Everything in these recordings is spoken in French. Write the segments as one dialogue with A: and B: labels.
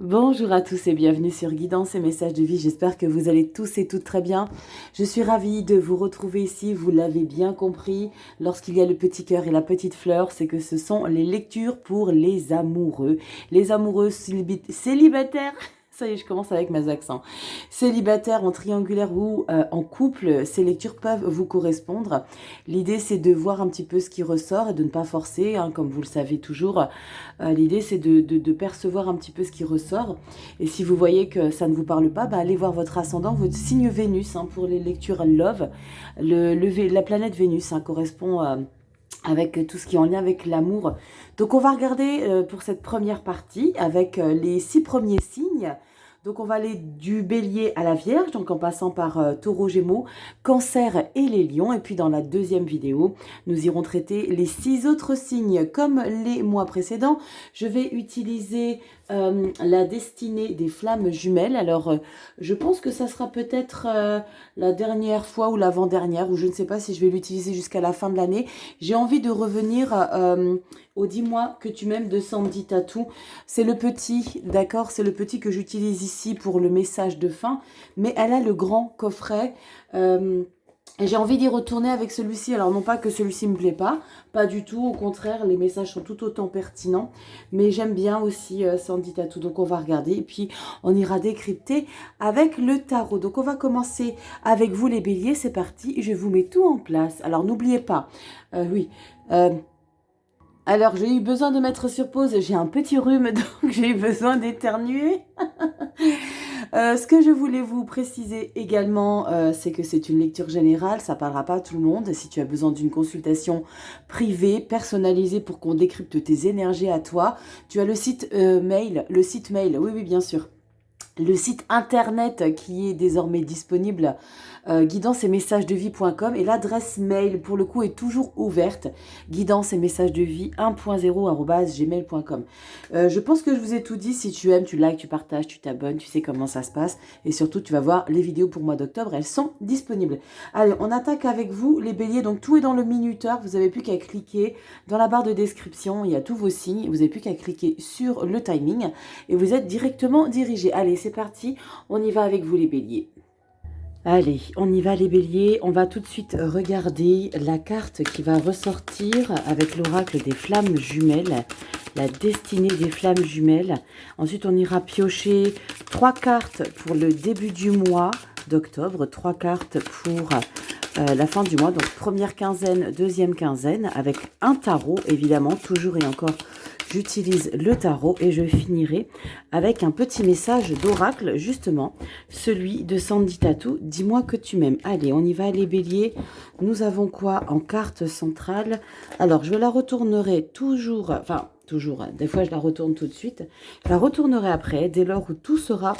A: Bonjour à tous et bienvenue sur Guidance et Messages de Vie. J'espère que vous allez tous et toutes très bien. Je suis ravie de vous retrouver ici. Vous l'avez bien compris, lorsqu'il y a le petit cœur et la petite fleur, c'est que ce sont les lectures pour les amoureux. Les amoureux célibataires. Ça y est, je commence avec mes accents. Célibataires, en triangulaire ou en couple, ces lectures peuvent vous correspondre. L'idée, c'est de voir un petit peu ce qui ressort et de ne pas forcer, hein, comme vous le savez toujours. L'idée, c'est de percevoir un petit peu ce qui ressort. Et si vous voyez que ça ne vous parle pas, bah, allez voir votre ascendant, votre signe Vénus, hein, pour les lectures Love. La planète Vénus, hein, correspond avec tout ce qui est en lien avec l'amour. Donc on va regarder pour cette première partie avec les 6 premiers signes. Donc on va aller du bélier à la vierge, donc en passant par taureau, gémeaux, cancer et les lions. Et puis dans la deuxième vidéo, nous irons traiter les 6 autres signes comme les mois précédents. Je vais utiliser la destinée des flammes jumelles. Alors je pense que ça sera peut-être la dernière fois ou l'avant-dernière, ou je ne sais pas si je vais l'utiliser jusqu'à la fin de l'année. J'ai envie de revenir au Dis-moi que tu m'aimes de Sandy Tattoo. C'est le petit, d'accord? C'est le petit que j'utilise ici pour le message de fin. Mais elle a le grand coffret. Et j'ai envie d'y retourner avec celui-ci. Alors non pas que celui-ci me plaît pas du tout. Au contraire, les messages sont tout autant pertinents. Mais j'aime bien aussi Sandy Tattoo. Donc on va regarder et puis on ira décrypter avec le tarot. Donc on va commencer avec vous les béliers. C'est parti. Je vous mets tout en place. Alors n'oubliez pas, oui. Alors, j'ai eu besoin de mettre sur pause, j'ai un petit rhume, donc j'ai eu besoin d'éternuer. Ce que je voulais vous préciser également, c'est que c'est une lecture générale, ça ne parlera pas à tout le monde. Si tu as besoin d'une consultation privée, personnalisée pour qu'on décrypte tes énergies à toi, tu as le site mail, oui, oui, bien sûr. Le site internet qui est désormais disponible, guidance et messages de vie.com, et l'adresse mail pour le coup est toujours ouverte, guidance et messages de vie 1.0@gmail.com. Je pense que je vous ai tout dit. Si tu aimes, tu likes, tu partages, tu t'abonnes, tu sais comment ça se passe, et surtout tu vas voir les vidéos pour le mois d'octobre, elles sont disponibles. Allez, on attaque avec vous les béliers. Donc tout est dans le minuteur, vous n'avez plus qu'à cliquer dans la barre de description, il y a tous vos signes, vous n'avez plus qu'à cliquer sur le timing et vous êtes directement dirigé. Allez, c'est parti, on y va avec vous les béliers. Allez, on y va les béliers. On va tout de suite regarder la carte qui va ressortir avec l'oracle des flammes jumelles, la destinée des flammes jumelles. Ensuite, on ira piocher 3 cartes pour le début du mois d'octobre, 3 cartes pour la fin du mois. Donc, première quinzaine, deuxième quinzaine, avec un tarot, évidemment, toujours et encore. J'utilise le tarot et je finirai avec un petit message d'oracle, justement, celui de Sandy Tattoo. Dis-moi que tu m'aimes. Allez, on y va les béliers. Nous avons quoi en carte centrale? Alors, je la retournerai toujours, enfin, toujours, des fois je la retourne tout de suite. Je la retournerai après, dès lors où tout sera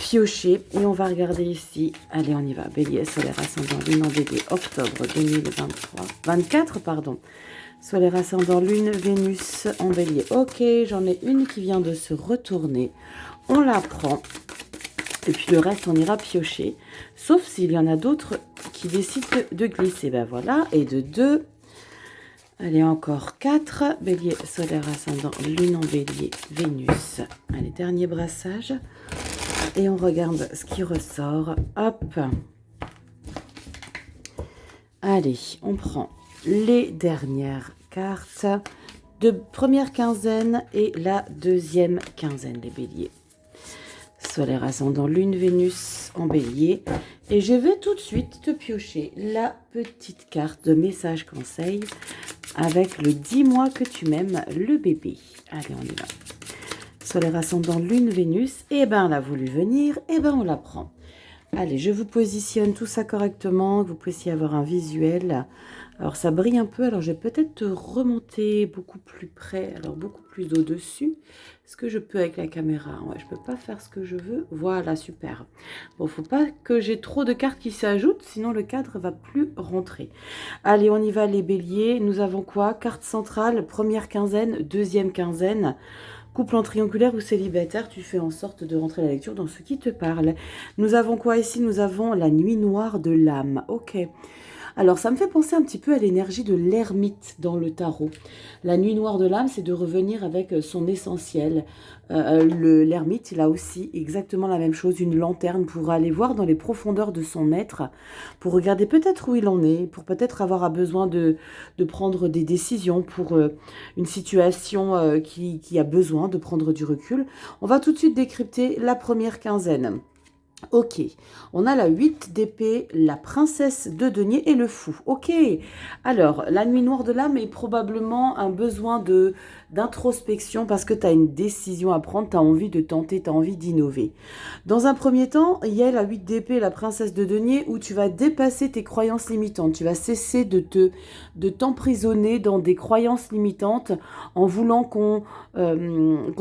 A: pioché. Et on va regarder ici. Allez, on y va. Bélier, solaire, ascendant, lune en bébé, octobre 24, pardon. Solaire, ascendant, lune, Vénus en bélier. Ok, j'en ai une qui vient de se retourner. On la prend. Et puis le reste, on ira piocher. Sauf s'il y en a d'autres qui décident de glisser. Ben voilà, et de 2. Allez, encore 4. Bélier, solaire, ascendant, lune en bélier, Vénus. Allez, dernier brassage. Et on regarde ce qui ressort. Hop. Allez, on prend les dernières cartes de première quinzaine et la deuxième quinzaine, les béliers. Solaire, ascendant, lune, Vénus en bélier. Et je vais tout de suite te piocher la petite carte de message conseil avec le dis-moi que tu m'aimes, le bébé. Allez, on y va. Solaire, ascendant, lune, Vénus. Eh ben, elle a voulu venir. Eh ben, on la prend. Allez, je vous positionne tout ça correctement, que vous puissiez avoir un visuel. Alors, ça brille un peu, alors je vais peut-être te remonter beaucoup plus près, alors beaucoup plus au-dessus. Est-ce que je peux avec la caméra? Ouais, je peux pas faire ce que je veux. Voilà, super. Bon, faut pas que j'ai trop de cartes qui s'ajoutent, sinon le cadre va plus rentrer. Allez, on y va les béliers. Nous avons quoi? Carte centrale, première quinzaine, deuxième quinzaine. Couple en triangulaire ou célibataire, tu fais en sorte de rentrer la lecture dans ce qui te parle. Nous avons quoi ici? Nous avons la nuit noire de l'âme. Ok. Alors, ça me fait penser un petit peu à l'énergie de l'ermite dans le tarot. La nuit noire de l'âme, c'est de revenir avec son essentiel. L'ermite, il a aussi exactement la même chose, une lanterne pour aller voir dans les profondeurs de son être, pour regarder peut-être où il en est, pour peut-être avoir besoin de prendre des décisions pour une situation qui a besoin de prendre du recul. On va tout de suite décrypter la première quinzaine. Ok, on a la 8 d'épée, la princesse de denier et le fou. Ok, alors la nuit noire de l'âme est probablement un besoin d'introspection parce que tu as une décision à prendre, tu as envie de tenter, tu as envie d'innover. Dans un premier temps, il y a la 8 d'épée, la princesse de denier, où tu vas dépasser tes croyances limitantes. Tu vas cesser de t'emprisonner dans des croyances limitantes en voulant qu'on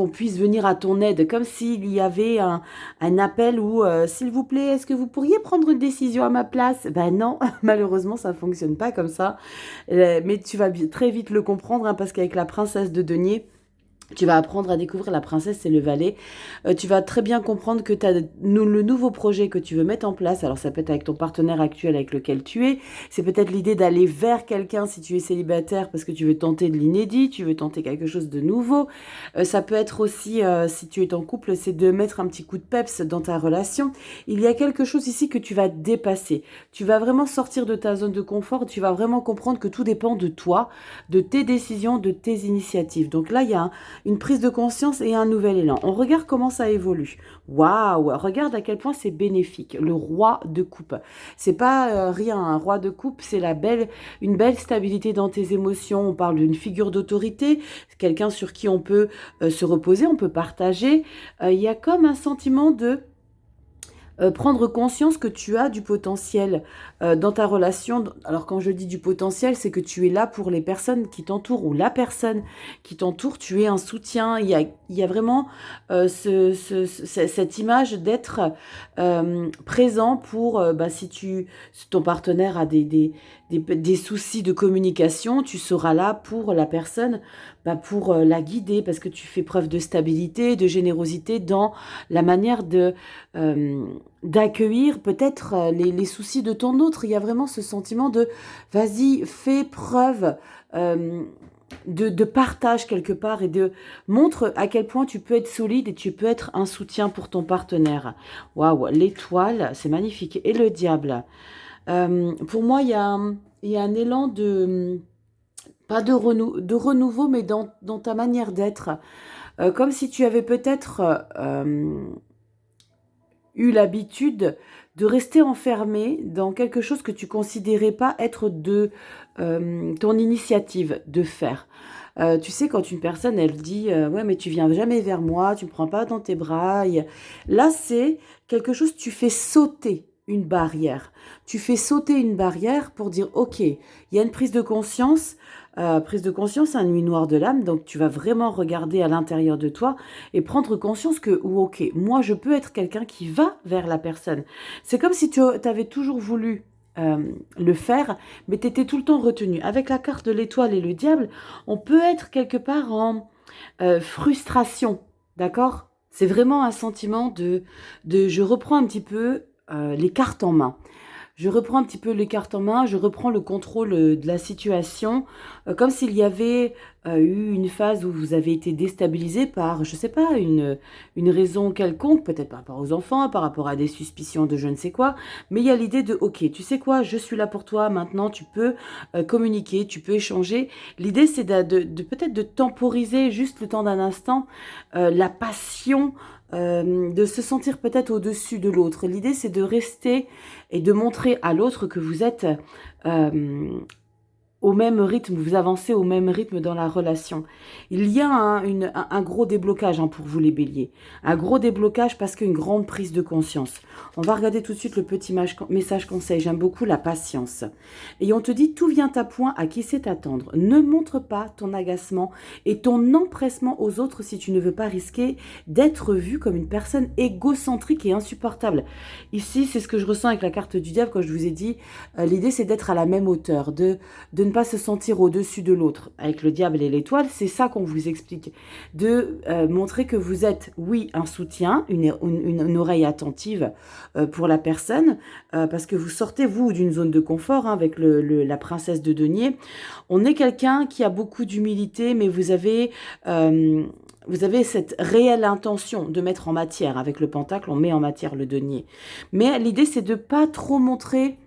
A: puisse venir à ton aide, comme s'il y avait un appel où, s'il vous plaît, est-ce que vous pourriez prendre une décision à ma place? Ben non, malheureusement, ça ne fonctionne pas comme ça. Mais tu vas très vite le comprendre, hein, parce qu'avec la princesse de denier, tu vas apprendre à découvrir la princesse et le valet. Tu vas très bien comprendre que tu as le nouveau projet que tu veux mettre en place. Alors, ça peut être avec ton partenaire actuel avec lequel tu es. C'est peut-être l'idée d'aller vers quelqu'un si tu es célibataire parce que tu veux tenter de l'inédit, tu veux tenter quelque chose de nouveau. Ça peut être aussi, si tu es en couple, c'est de mettre un petit coup de peps dans ta relation. Il y a quelque chose ici que tu vas dépasser. Tu vas vraiment sortir de ta zone de confort. Tu vas vraiment comprendre que tout dépend de toi, de tes décisions, de tes initiatives. Donc là, il y a une prise de conscience et un nouvel élan. On regarde comment ça évolue. Waouh, regarde à quel point c'est bénéfique. Le roi de coupe. C'est pas rien, un roi de coupe, c'est une belle stabilité dans tes émotions. On parle d'une figure d'autorité, quelqu'un sur qui on peut se reposer, on peut partager. Il y a comme un sentiment de prendre conscience que tu as du potentiel dans ta relation. Alors quand je dis du potentiel, c'est que tu es là pour les personnes qui t'entourent ou la personne qui t'entoure, tu es un soutien. Il y a vraiment cette image d'être présent pour, si ton partenaire a des soucis de communication, tu seras là pour la personne, pour la guider, parce que tu fais preuve de stabilité, de générosité dans la manière d'accueillir peut-être les soucis de ton autre. Il y a vraiment ce sentiment de vas-y, fais preuve de partage quelque part et de montre à quel point tu peux être solide et tu peux être un soutien pour ton partenaire. Waouh, l'étoile, c'est magnifique. Et le diable. Pour moi, il y a un élan pas de renouveau, mais dans ta manière d'être. Comme si tu avais peut-être eu l'habitude de rester enfermé dans quelque chose que tu considérais pas être de ton initiative de faire. Tu sais, quand une personne, elle dit ouais, mais tu viens jamais vers moi, tu me prends pas dans tes bras. Là, c'est quelque chose, tu fais sauter une barrière. Tu fais sauter une barrière pour dire, ok, il y a une prise de conscience, une nuit noire de l'âme, donc tu vas vraiment regarder à l'intérieur de toi et prendre conscience que, ok, moi je peux être quelqu'un qui va vers la personne. C'est comme si tu avais toujours voulu le faire, mais tu étais tout le temps retenu. Avec la carte de l'étoile et le diable, on peut être quelque part en frustration, d'accord? C'est vraiment un sentiment je reprends un petit peu les cartes en main. Je reprends un petit peu les cartes en main, je reprends le contrôle de la situation, comme s'il y avait eu une phase où vous avez été déstabilisé par, je sais pas, une raison quelconque, peut-être par rapport aux enfants, par rapport à des suspicions de je ne sais quoi, mais il y a l'idée de, ok, tu sais quoi, je suis là pour toi, maintenant tu peux communiquer, tu peux échanger. L'idée c'est de peut-être de temporiser juste le temps d'un instant la passion, de se sentir peut-être au-dessus de l'autre. L'idée, c'est de rester et de montrer à l'autre que vous êtes au même rythme, vous avancez au même rythme dans la relation. Il y a un gros déblocage pour vous les béliers. Un gros déblocage parce qu'une grande prise de conscience. On va regarder tout de suite le petit message conseil. J'aime beaucoup la patience. Et on te dit, tout vient à point à qui sait t'attendre. Ne montre pas ton agacement et ton empressement aux autres si tu ne veux pas risquer d'être vu comme une personne égocentrique et insupportable. Ici, c'est ce que je ressens avec la carte du diable quand je vous ai dit, l'idée c'est d'être à la même hauteur, de ne pas se sentir au-dessus de l'autre. Avec le diable et l'étoile, c'est ça qu'on vous explique. De montrer que vous êtes, oui, un soutien, une oreille attentive pour la personne, parce que vous sortez, vous, d'une zone de confort, hein, avec la princesse de denier. On est quelqu'un qui a beaucoup d'humilité, mais vous avez cette réelle intention de mettre en matière. Avec le pentacle, on met en matière le denier. Mais l'idée, c'est de ne pas trop montrer...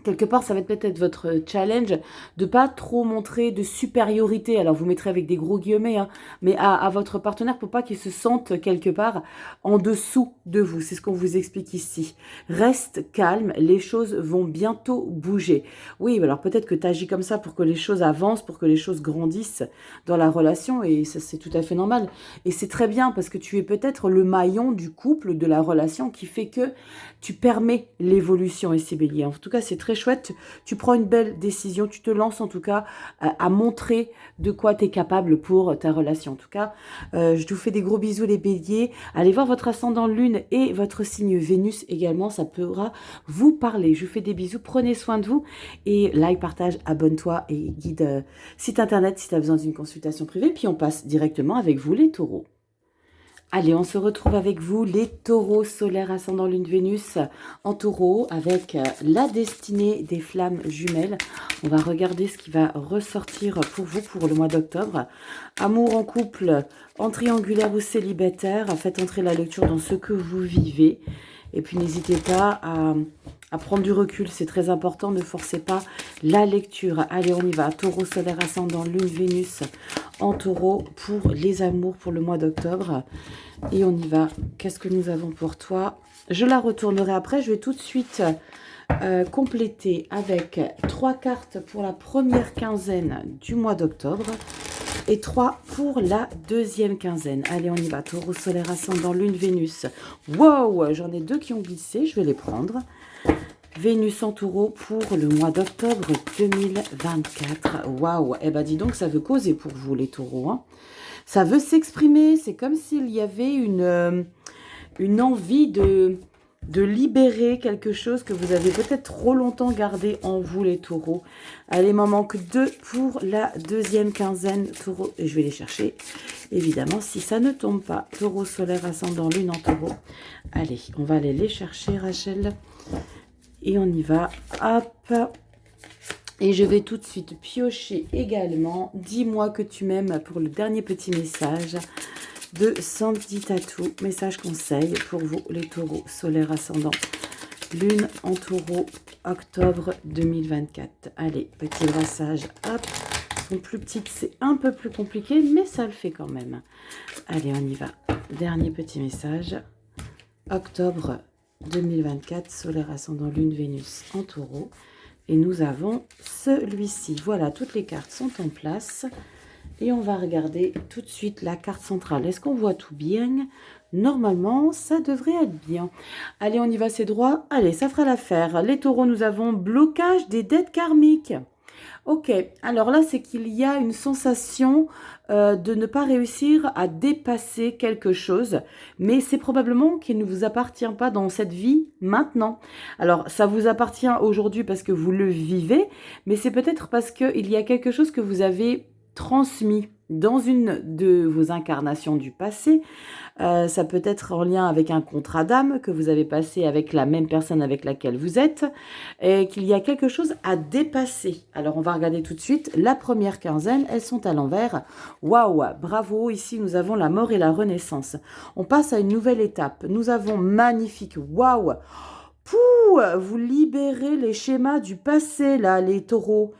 A: Quelque part, ça va être peut-être votre challenge de pas trop montrer de supériorité. Alors, vous mettrez avec des gros guillemets, hein, mais à votre partenaire pour pas qu'il se sente quelque part en dessous de vous. C'est ce qu'on vous explique ici. Reste calme, les choses vont bientôt bouger. Oui, alors peut-être que tu agis comme ça pour que les choses avancent, pour que les choses grandissent dans la relation, et ça, c'est tout à fait normal. Et c'est très bien parce que tu es peut-être le maillon du couple, de la relation qui fait que tu permets l'évolution, et c'est bélier. En tout cas, c'est très chouette. Tu prends une belle décision. Tu te lances en tout cas à montrer de quoi tu es capable pour ta relation. En tout cas, je vous fais des gros bisous les béliers. Allez voir votre ascendant lune et votre signe Vénus également. Ça pourra vous parler. Je vous fais des bisous. Prenez soin de vous. Et like, partage, abonne-toi et guide site internet si tu as besoin d'une consultation privée. Puis on passe directement avec vous les taureaux. Allez, on se retrouve avec vous, les taureaux solaires ascendant lune Vénus en taureau avec la destinée des flammes jumelles. On va regarder ce qui va ressortir pour vous pour le mois d'octobre. Amour en couple, en triangulaire ou célibataire, faites entrer la lecture dans ce que vous vivez. Et puis n'hésitez pas à prendre du recul, c'est très important, ne forcez pas la lecture. Allez, on y va. Taureau solaire ascendant lune Vénus en taureau pour les amours pour le mois d'octobre. Et on y va. Qu'est-ce que nous avons pour toi? Je la retournerai après. Je vais tout de suite compléter avec 3 cartes pour la première quinzaine du mois d'octobre et 3 pour la deuxième quinzaine. Allez, on y va. Taureau solaire ascendant lune Vénus. Wow, j'en ai 2 qui ont glissé. Je vais les prendre. Vénus en taureau pour le mois d'octobre 2024. Waouh, eh ben dis donc, ça veut causer pour vous les taureaux, hein. Ça veut s'exprimer, c'est comme s'il y avait une envie de libérer quelque chose que vous avez peut-être trop longtemps gardé en vous les taureaux. Allez, il m'en manque 2 pour la deuxième quinzaine taureau. Et je vais les chercher, évidemment, si ça ne tombe pas. Taureau solaire ascendant lune en taureau. Allez, on va aller les chercher, Rachel. Et on y va, hop. Et je vais tout de suite piocher également. Dis-moi que tu m'aimes pour le dernier petit message de Sandy Tattoo. Message conseil pour vous, les taureaux solaire ascendant. Lune en taureau, octobre 2024. Allez, petit brassage, hop. Sont plus petites, c'est un peu plus compliqué, mais ça le fait quand même. Allez, on y va. Dernier petit message. Octobre 2024, solaire ascendant lune Vénus en taureau. Et nous avons celui-ci. Voilà, toutes les cartes sont en place. Et on va regarder tout de suite la carte centrale. Est-ce qu'on voit tout bien? Normalement, ça devrait être bien. Allez, on y va, c'est droit. Allez, ça fera l'affaire. Les taureaux, nous avons blocage des dettes karmiques. Ok, alors là, c'est qu'il y a une sensation de ne pas réussir à dépasser quelque chose, mais c'est probablement qu'il ne vous appartient pas dans cette vie maintenant. Alors, ça vous appartient aujourd'hui parce que vous le vivez, mais c'est peut-être parce qu'il y a quelque chose que vous avez transmis dans une de vos incarnations du passé. Ça peut être en lien avec un contrat d'âme que vous avez passé avec la même personne avec laquelle vous êtes, et qu'il y a quelque chose à dépasser. Alors, on va regarder tout de suite la première quinzaine. Elles sont à l'envers. Waouh, bravo. Ici, nous avons la mort et la renaissance. On passe à une nouvelle étape. Nous avons magnifique. Waouh. Pouh, vous libérez les schémas du passé, là, les taureaux.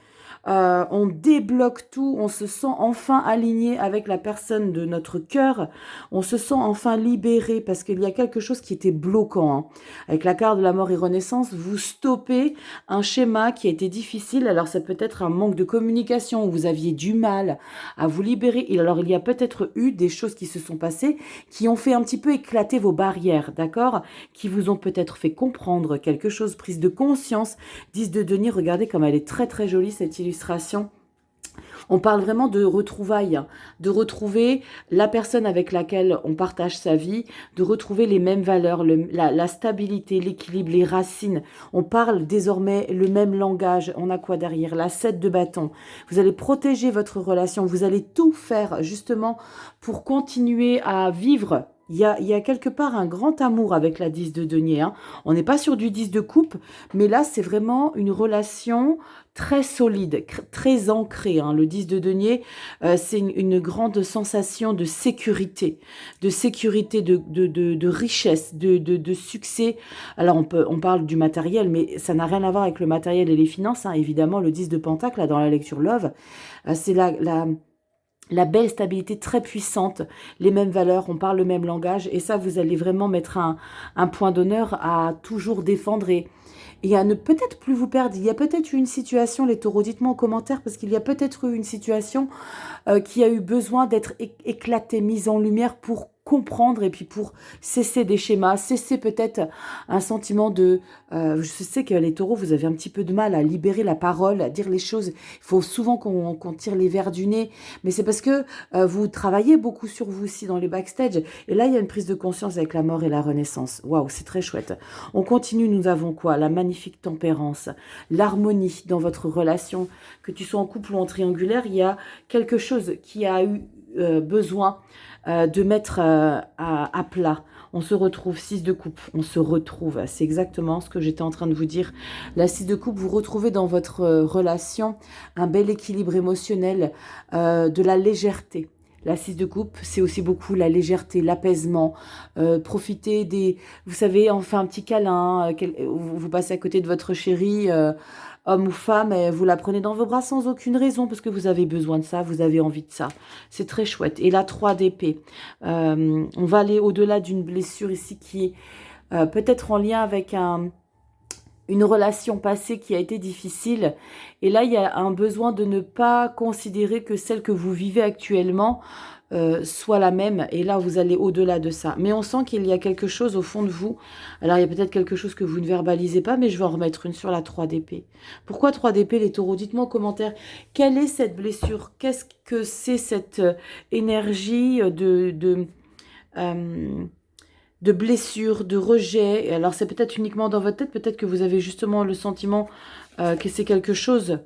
A: On débloque tout, on se sent enfin aligné avec la personne de notre cœur, on se sent enfin libéré parce qu'il y a quelque chose qui était bloquant, hein. Avec la carte de la mort et renaissance, vous stoppez un schéma qui a été difficile. Alors ça peut être un manque de communication, où vous aviez du mal à vous libérer. Et alors il y a peut-être eu des choses qui se sont passées qui ont fait un petit peu éclater vos barrières, d'accord? Qui vous ont peut-être fait comprendre quelque chose, prise de conscience. 10 de denier, regardez comme elle est très très jolie cette illustration. On parle vraiment de retrouvailles, hein, de retrouver la personne avec laquelle on partage sa vie, de retrouver les mêmes valeurs, la stabilité, l'équilibre, les racines. On parle désormais le même langage. On a quoi derrière? La 7 de bâton. Vous allez protéger votre relation. Vous allez tout faire justement pour continuer à vivre. Il y a quelque part un grand amour avec la 10 de denier, hein. On n'est pas sur du 10 de coupe, mais là, c'est vraiment une relation très solide, très ancrée, hein. Le 10 de denier, c'est une grande sensation de sécurité, de richesse, de succès. Alors, on parle du matériel, mais ça n'a rien à voir avec le matériel et les finances, hein. Évidemment, le 10 de pentacle, là, dans la lecture Love, c'est la belle stabilité très puissante, les mêmes valeurs, on parle le même langage, et ça, vous allez vraiment mettre un point d'honneur à toujours défendre et à ne peut-être plus vous perdre. Il y a peut-être eu une situation, les taureaux, dites-moi en commentaire, parce qu'il y a peut-être eu une situation qui a eu besoin d'être éclatée, mise en lumière pour comprendre et puis pour cesser des schémas, cesser peut-être un sentiment de... je sais que les taureaux, vous avez un petit peu de mal à libérer la parole, à dire les choses. Il faut souvent qu'on tire les verres du nez, mais c'est parce que vous travaillez beaucoup sur vous aussi dans les backstage. Et là, il y a une prise de conscience avec la mort et la renaissance. Waouh, c'est très chouette. On continue, nous avons quoi? La magnifique tempérance, l'harmonie dans votre relation, que tu sois en couple ou en triangulaire, il y a quelque chose qui a eu besoin de mettre à plat. On se retrouve, 6 de coupe, on se retrouve. C'est exactement ce que j'étais en train de vous dire. La 6 de coupe, vous retrouvez dans votre relation un bel équilibre émotionnel, de la légèreté. La 6 de coupe, c'est aussi beaucoup la légèreté, l'apaisement, profiter des... Vous savez, on fait un petit câlin, vous passez à côté de votre chéri, homme ou femme, et vous la prenez dans vos bras sans aucune raison, parce que vous avez besoin de ça, vous avez envie de ça. C'est très chouette. Et la 3 d'épée, on va aller au-delà d'une blessure ici qui est peut-être en lien avec une relation passée qui a été difficile. Et là, il y a un besoin de ne pas considérer que celle que vous vivez actuellement soit la même. Et là, vous allez au-delà de ça. Mais on sent qu'il y a quelque chose au fond de vous. Alors, il y a peut-être quelque chose que vous ne verbalisez pas, mais je vais en remettre une sur la 3 d'épée. Pourquoi 3 d'épée, les taureaux? Dites-moi en commentaire. Quelle est cette blessure? Qu'est-ce que c'est cette énergie de blessure, de rejet? Et alors, c'est peut-être uniquement dans votre tête. Peut-être que vous avez justement le sentiment que c'est quelque chose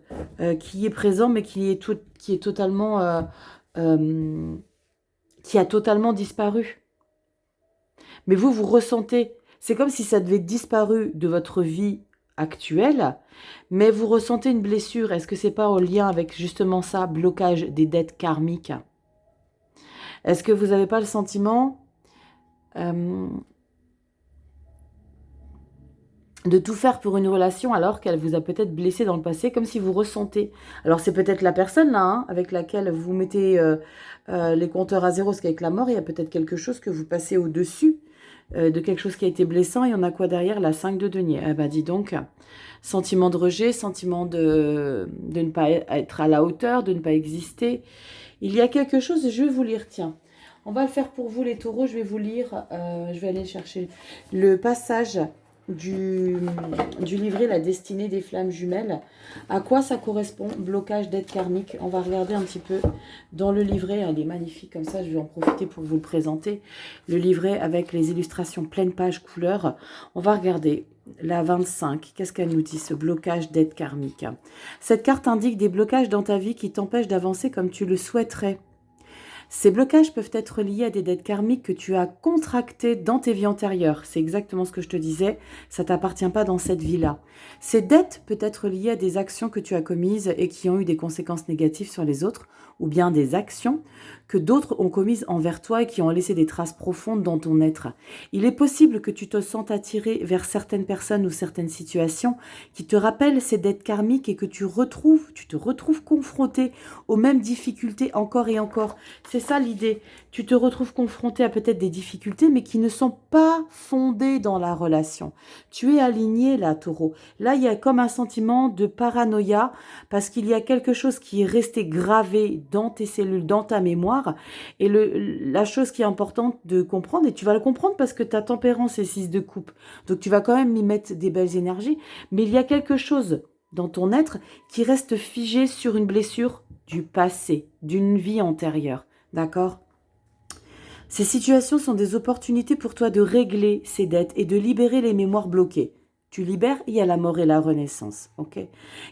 A: qui est présent, mais qui est totalement... qui a totalement disparu. Mais vous ressentez, c'est comme si ça devait être disparu de votre vie actuelle, mais vous ressentez une blessure. Est-ce que c'est pas en lien avec justement ça, blocage des dettes karmiques? Est-ce que vous n'avez pas le sentiment de tout faire pour une relation alors qu'elle vous a peut-être blessé dans le passé, comme si vous ressentez. Alors c'est peut-être la personne là, hein, avec laquelle vous mettez les compteurs à zéro, parce qu'avec la mort, il y a peut-être quelque chose que vous passez au-dessus de quelque chose qui a été blessant. Et on a quoi derrière? La 5 de denier. Eh ben dis donc, sentiment de rejet, sentiment de ne pas être à la hauteur, de ne pas exister. Il y a quelque chose, je vais vous lire, tiens. On va le faire pour vous les taureaux, je vais vous lire, je vais aller chercher le passage du livret La destinée des flammes jumelles. À quoi ça correspond? Blocage, dette karmique. On va regarder un petit peu dans le livret. Il est magnifique comme ça, je vais en profiter pour vous le présenter. Le livret avec les illustrations pleine page couleur. On va regarder la 25. Qu'est-ce qu'elle nous dit, ce blocage, dette karmique? Cette carte indique des blocages dans ta vie qui t'empêchent d'avancer comme tu le souhaiterais. Ces blocages peuvent être liés à des dettes karmiques que tu as contractées dans tes vies antérieures. C'est exactement ce que je te disais, ça ne t'appartient pas dans cette vie-là. Ces dettes peuvent être liées à des actions que tu as commises et qui ont eu des conséquences négatives sur les autres, ou bien des actions que d'autres ont commises envers toi et qui ont laissé des traces profondes dans ton être. Il est possible que tu te sentes attiré vers certaines personnes ou certaines situations qui te rappellent ces dettes karmiques et que tu te retrouves confronté aux mêmes difficultés encore et encore. C'est ça l'idée. Tu te retrouves confronté à peut-être des difficultés, mais qui ne sont pas fondées dans la relation. Tu es aligné là, taureau. Là, il y a comme un sentiment de paranoïa, parce qu'il y a quelque chose qui est resté gravé dans tes cellules, dans ta mémoire. Et la chose qui est importante de comprendre, et tu vas le comprendre parce que ta tempérance est 6 de coupe, donc tu vas quand même y mettre des belles énergies, mais il y a quelque chose dans ton être qui reste figé sur une blessure du passé, d'une vie antérieure. D'accord ? Ces situations sont des opportunités pour toi de régler ces dettes et de libérer les mémoires bloquées. Tu libères, il y a la mort et la renaissance, ok?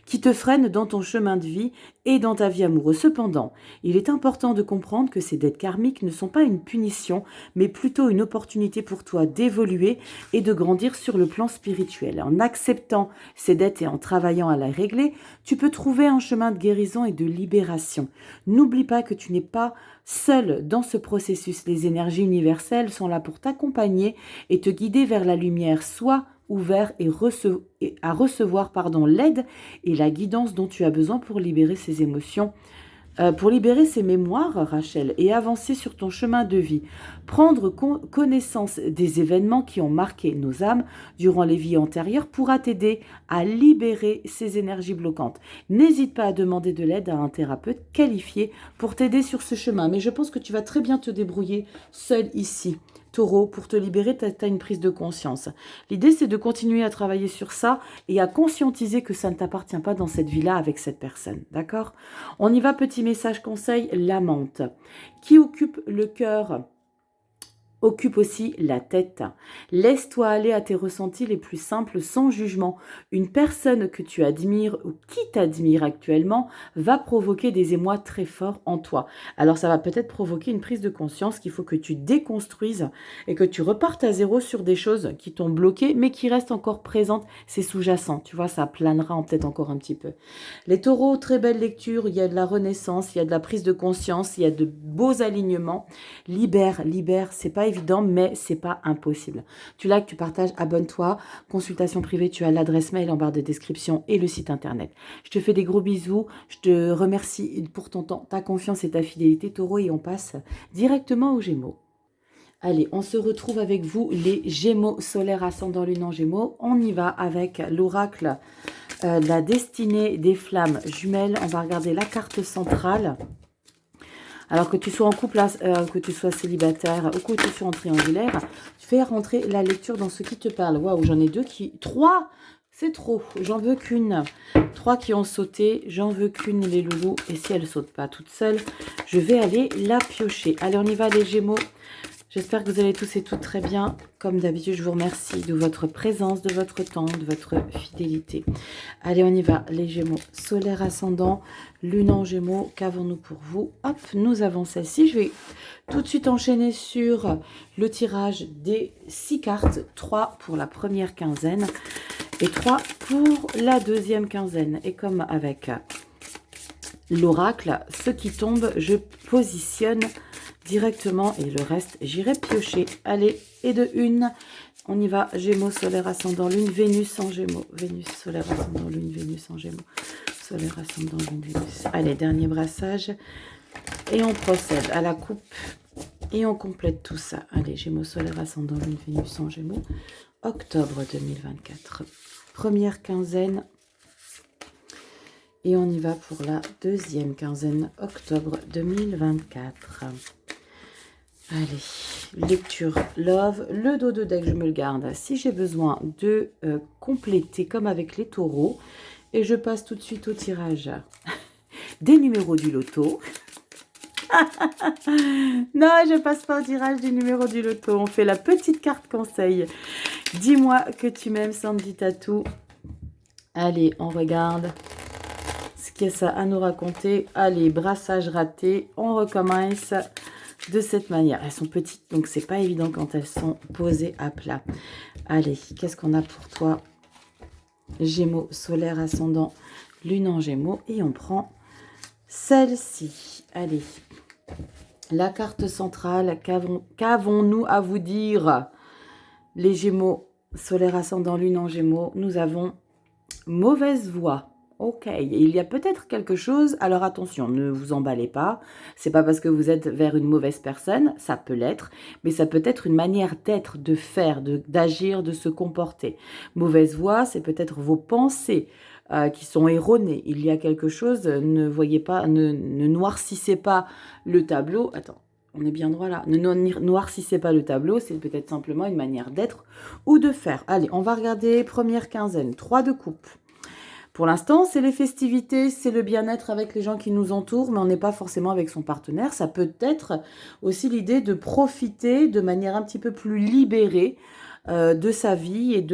A: Qui te freinent dans ton chemin de vie et dans ta vie amoureuse. Cependant, il est important de comprendre que ces dettes karmiques ne sont pas une punition, mais plutôt une opportunité pour toi d'évoluer et de grandir sur le plan spirituel. En acceptant ces dettes et en travaillant à les régler, tu peux trouver un chemin de guérison et de libération. N'oublie pas que tu n'es pas seul dans ce processus. Les énergies universelles sont là pour t'accompagner et te guider vers la lumière. Sois ouvert à recevoir l'aide et la guidance dont tu as besoin pour libérer ces émotions, pour libérer ces mémoires, Rachel, et avancer sur ton chemin de vie. Prendre connaissance des événements qui ont marqué nos âmes durant les vies antérieures pourra t'aider à libérer ces énergies bloquantes. N'hésite pas à demander de l'aide à un thérapeute qualifié pour t'aider sur ce chemin. Mais je pense que tu vas très bien te débrouiller seul ici. Taureau, pour te libérer, tu as une prise de conscience. L'idée, c'est de continuer à travailler sur ça et à conscientiser que ça ne t'appartient pas dans cette vie-là avec cette personne. D'accord ? On y va, petit message conseil, l'amante. Qui occupe le cœur occupe aussi la tête. Laisse-toi aller à tes ressentis les plus simples sans jugement. Une personne que tu admires ou qui t'admire actuellement va provoquer des émois très forts en toi. Alors ça va peut-être provoquer une prise de conscience qu'il faut que tu déconstruises et que tu repartes à zéro sur des choses qui t'ont bloqué mais qui restent encore présentes. C'est sous-jacent, tu vois, ça planera peut-être encore un petit peu. Les taureaux, très belle lecture, il y a de la renaissance, il y a de la prise de conscience, il y a de beaux alignements. Libère, c'est pas évident, mais c'est pas impossible. Tu likes, tu partages, abonne-toi. Consultation privée, tu as l'adresse mail en barre de description et le site internet. Je te fais des gros bisous. Je te remercie pour ton temps, ta confiance et ta fidélité, Taureau, et on passe directement aux Gémeaux. Allez, on se retrouve avec vous, les Gémeaux, solaire, ascendant, lune en Gémeaux. On y va avec l'oracle, la destinée des flammes jumelles. On va regarder la carte centrale. Alors que tu sois en couple, que tu sois célibataire ou que tu sois en triangulaire, tu fais rentrer la lecture dans ce qui te parle. Waouh, j'en ai 3, c'est trop, j'en veux qu'une. 3 qui ont sauté, j'en veux qu'une les loulous. Et si elle ne saute pas toute seule, je vais aller la piocher. Allez, on y va les Gémeaux. J'espère que vous allez tous et toutes très bien. Comme d'habitude, je vous remercie de votre présence, de votre temps, de votre fidélité. Allez, on y va. Les Gémeaux, solaire ascendant, lune en Gémeaux. Qu'avons-nous pour vous? Hop, nous avons celle-ci. Je vais tout de suite enchaîner sur le tirage des 6 cartes. 3 pour la première quinzaine et 3 pour la deuxième quinzaine. Et comme avec l'oracle, ce qui tombe, je positionne directement et le reste, j'irai piocher. Allez, et de une, on y va. Gémeaux, solaire, ascendant, lune, Vénus en Gémeaux. Vénus, solaire, ascendant, lune, Vénus en Gémeaux. Solaire, ascendant, lune, Vénus. Allez, dernier brassage. Et on procède à la coupe et on complète tout ça. Allez, Gémeaux, solaire, ascendant, lune, Vénus en Gémeaux. Octobre 2024. Première quinzaine. Et on y va pour la deuxième quinzaine, octobre 2024. Allez, lecture love, le dos de deck, je me le garde si j'ai besoin de compléter comme avec les taureaux. Et je passe tout de suite au tirage des numéros du loto. Non, je passe pas au tirage des numéros du loto. On fait la petite carte conseil. Dis-moi que tu m'aimes, Sandy Tatou. Allez, on regarde ce qu'il y a ça à nous raconter. Allez, brassage raté. On recommence de cette manière. Elles sont petites, donc c'est pas évident quand elles sont posées à plat. Allez, qu'est-ce qu'on a pour toi? Gémeaux, solaire, ascendant, lune en Gémeaux. Et on prend celle-ci. Allez, la carte centrale. Qu'avons-nous à vous dire? Les Gémeaux, solaire, ascendant, lune en Gémeaux. Nous avons mauvaise voix. Ok, il y a peut-être quelque chose, alors attention, ne vous emballez pas, c'est pas parce que vous êtes vers une mauvaise personne, ça peut l'être, mais ça peut être une manière d'être, de faire, d'agir, de se comporter. Mauvaise voix, c'est peut-être vos pensées qui sont erronées, il y a quelque chose, ne voyez pas, ne noircissez pas le tableau, attends, on est bien droit là, ne noircissez pas le tableau, c'est peut-être simplement une manière d'être ou de faire. Allez, on va regarder première quinzaine, 3 de coupe. Pour l'instant, c'est les festivités, c'est le bien-être avec les gens qui nous entourent, mais on n'est pas forcément avec son partenaire. Ça peut être aussi l'idée de profiter de manière un petit peu plus libérée de sa vie et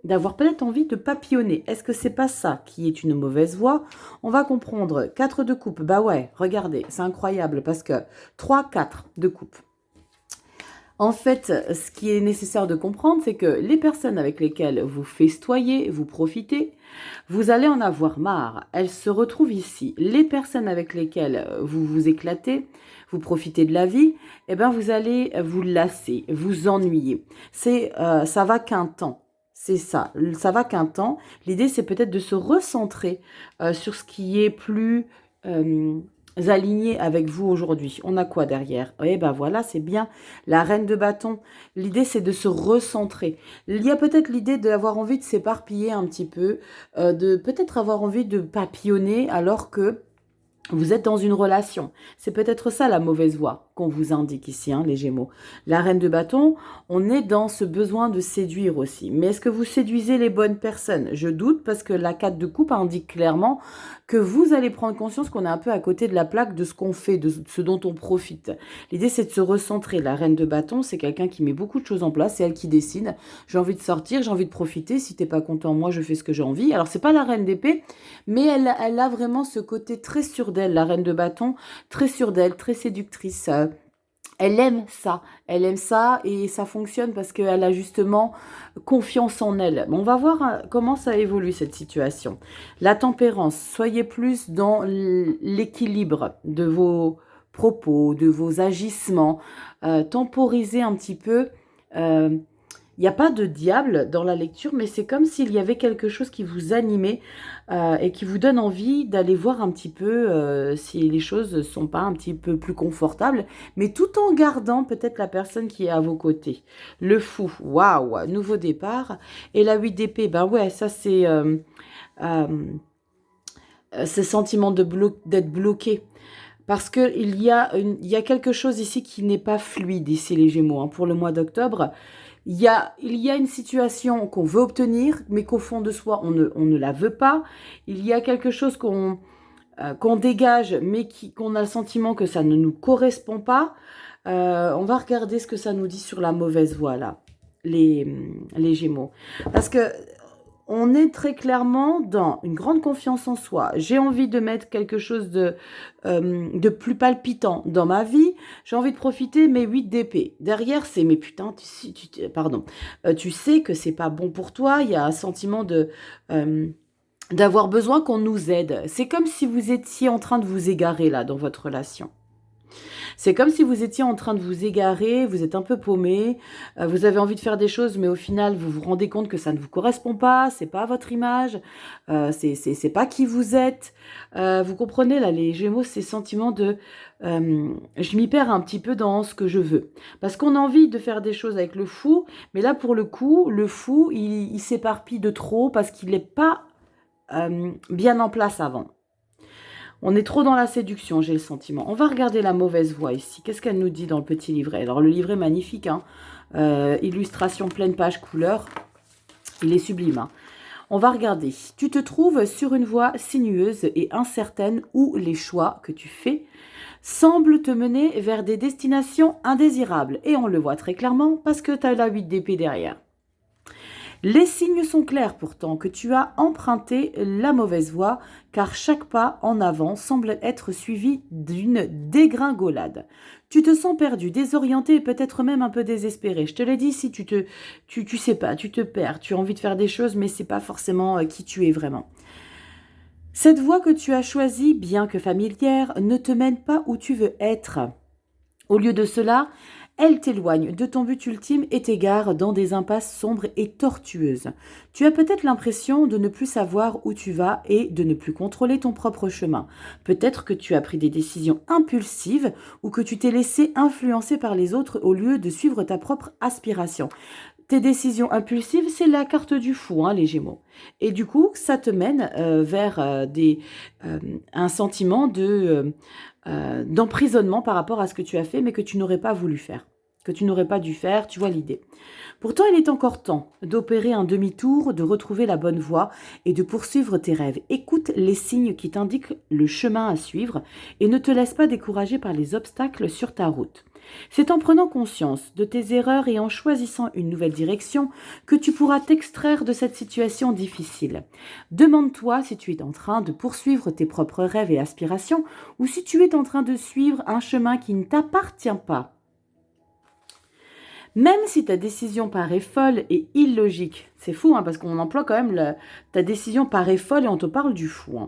A: d'avoir peut-être envie de papillonner. Est-ce que c'est pas ça qui est une mauvaise voie? On va comprendre. 4 de coupe, bah ouais, regardez, c'est incroyable parce que 3, 4 de coupe. En fait, ce qui est nécessaire de comprendre, c'est que les personnes avec lesquelles vous festoyez, vous profitez, vous allez en avoir marre. Elles se retrouvent ici. Les personnes avec lesquelles vous vous éclatez, vous profitez de la vie, eh ben vous allez vous lasser, vous ennuyer. Ça va qu'un temps. C'est ça, ça va qu'un temps. L'idée, c'est peut-être de se recentrer sur ce qui est plus aligné avec vous aujourd'hui. On a quoi derrière? Eh ben voilà, c'est bien la reine de bâton. L'idée, c'est de se recentrer. Il y a peut-être l'idée d'avoir envie de s'éparpiller un petit peu, de peut-être avoir envie de papillonner alors que vous êtes dans une relation. C'est peut-être ça la mauvaise voie qu'on vous indique ici, hein, les Gémeaux. La reine de bâton, on est dans ce besoin de séduire aussi. Mais est-ce que vous séduisez les bonnes personnes? Je doute parce que la 4 de coupe indique clairement que vous allez prendre conscience qu'on est un peu à côté de la plaque de ce qu'on fait, de ce dont on profite. L'idée, c'est de se recentrer. La reine de bâton, c'est quelqu'un qui met beaucoup de choses en place. C'est elle qui décide. J'ai envie de sortir, j'ai envie de profiter. Si t'es pas content, moi, je fais ce que j'ai envie. Alors, c'est pas la reine d'épée, mais elle a vraiment ce côté très sûr d'elle, la reine de bâton, très sûre d'elle, très séductrice. Elle aime ça et ça fonctionne parce qu'elle a justement confiance en elle. On va voir comment ça évolue cette situation. La tempérance, soyez plus dans l'équilibre de vos propos, de vos agissements. Temporisez un petit peu. Il n'y a pas de diable dans la lecture, mais c'est comme s'il y avait quelque chose qui vous animait et qui vous donne envie d'aller voir un petit peu si les choses ne sont pas un petit peu plus confortables, mais tout en gardant peut-être la personne qui est à vos côtés. Le fou, waouh, nouveau départ. Et la 8 d'épée, ben ouais, ça c'est ce sentiment d'être bloqué. Parce qu'il y a quelque chose ici qui n'est pas fluide, ici les Gémeaux, hein, pour le mois d'octobre. Il y a une situation qu'on veut obtenir, mais qu'au fond de soi, on ne la veut pas. Il y a quelque chose qu'on dégage, mais qu'on a le sentiment que ça ne nous correspond pas. On va regarder ce que ça nous dit sur la mauvaise voie, là, les Gémeaux. Parce que on est très clairement dans une grande confiance en soi. J'ai envie de mettre quelque chose de plus palpitant dans ma vie. J'ai envie de profiter, mais 8 d'épée. Derrière, c'est, mais putain, tu sais que c'est pas bon pour toi. Il y a un sentiment d'avoir besoin qu'on nous aide. C'est comme si vous étiez en train de vous égarer, là, dans votre relation. C'est comme si vous étiez en train de vous égarer, vous êtes un peu paumé, vous avez envie de faire des choses, mais au final, vous vous rendez compte que ça ne vous correspond pas, c'est pas votre image, c'est pas qui vous êtes. Vous comprenez, là, les Gémeaux, ces sentiments de... je m'y perds un petit peu dans ce que je veux. Parce qu'on a envie de faire des choses avec le fou, mais là, pour le coup, le fou, il s'éparpille de trop parce qu'il n'est pas bien en place avant. On est trop dans la séduction, j'ai le sentiment. On va regarder la mauvaise voie ici. Qu'est-ce qu'elle nous dit dans le petit livret? Alors, le livret magnifique, hein. Illustration pleine page couleur. Il est sublime, hein. On va regarder. Tu te trouves sur une voie sinueuse et incertaine où les choix que tu fais semblent te mener vers des destinations indésirables. Et on le voit très clairement parce que tu as la 8 d'épée derrière. Les signes sont clairs pourtant que tu as emprunté la mauvaise voie, car chaque pas en avant semble être suivi d'une dégringolade. Tu te sens perdu, désorienté et peut-être même un peu désespéré. Je te l'ai dit, si tu sais pas, tu te perds, tu as envie de faire des choses, mais c'est pas forcément qui tu es vraiment. Cette voie que tu as choisie, bien que familière, ne te mène pas où tu veux être. Au lieu de cela, elle t'éloigne de ton but ultime et t'égare dans des impasses sombres et tortueuses. Tu as peut-être l'impression de ne plus savoir où tu vas et de ne plus contrôler ton propre chemin. Peut-être que tu as pris des décisions impulsives ou que tu t'es laissé influencer par les autres au lieu de suivre ta propre aspiration. Tes décisions impulsives, c'est la carte du fou, hein, les Gémeaux. Et du coup, ça te mène vers un sentiment d'emprisonnement par rapport à ce que tu as fait, mais que tu n'aurais pas voulu faire. que tu n'aurais pas dû faire, tu vois l'idée. Pourtant, il est encore temps d'opérer un demi-tour, de retrouver la bonne voie et de poursuivre tes rêves. Écoute les signes qui t'indiquent le chemin à suivre et ne te laisse pas décourager par les obstacles sur ta route. C'est en prenant conscience de tes erreurs et en choisissant une nouvelle direction que tu pourras t'extraire de cette situation difficile. Demande-toi si tu es en train de poursuivre tes propres rêves et aspirations ou si tu es en train de suivre un chemin qui ne t'appartient pas. Même si ta décision paraît folle et illogique, c'est fou parce qu'on emploie quand même ta décision paraît folle et on te parle du fou.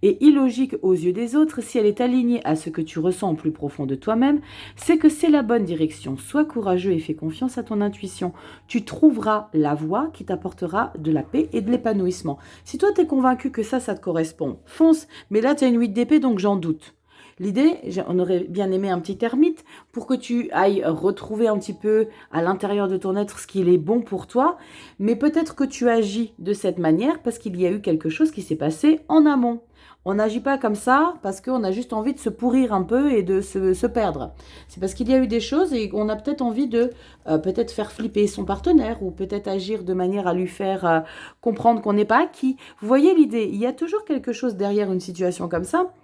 A: Et illogique aux yeux des autres, si elle est alignée à ce que tu ressens au plus profond de toi-même, c'est que c'est la bonne direction. Sois courageux et fais confiance à ton intuition. Tu trouveras la voie qui t'apportera de la paix et de l'épanouissement. Si toi tu es convaincu que ça te correspond, fonce. Mais là tu as une 8 d'épée donc j'en doute. L'idée, on aurait bien aimé un petit ermite pour que tu ailles retrouver un petit peu à l'intérieur de ton être ce qu'il est bon pour toi, mais peut-être que tu agis de cette manière parce qu'il y a eu quelque chose qui s'est passé en amont. On n'agit pas comme ça parce qu'on a juste envie de se pourrir un peu et de se perdre. C'est parce qu'il y a eu des choses et qu'on a peut-être envie de peut-être faire flipper son partenaire ou peut-être agir de manière à lui faire comprendre qu'on n'est pas acquis. Vous voyez l'idée, il y a toujours quelque chose derrière une situation comme ça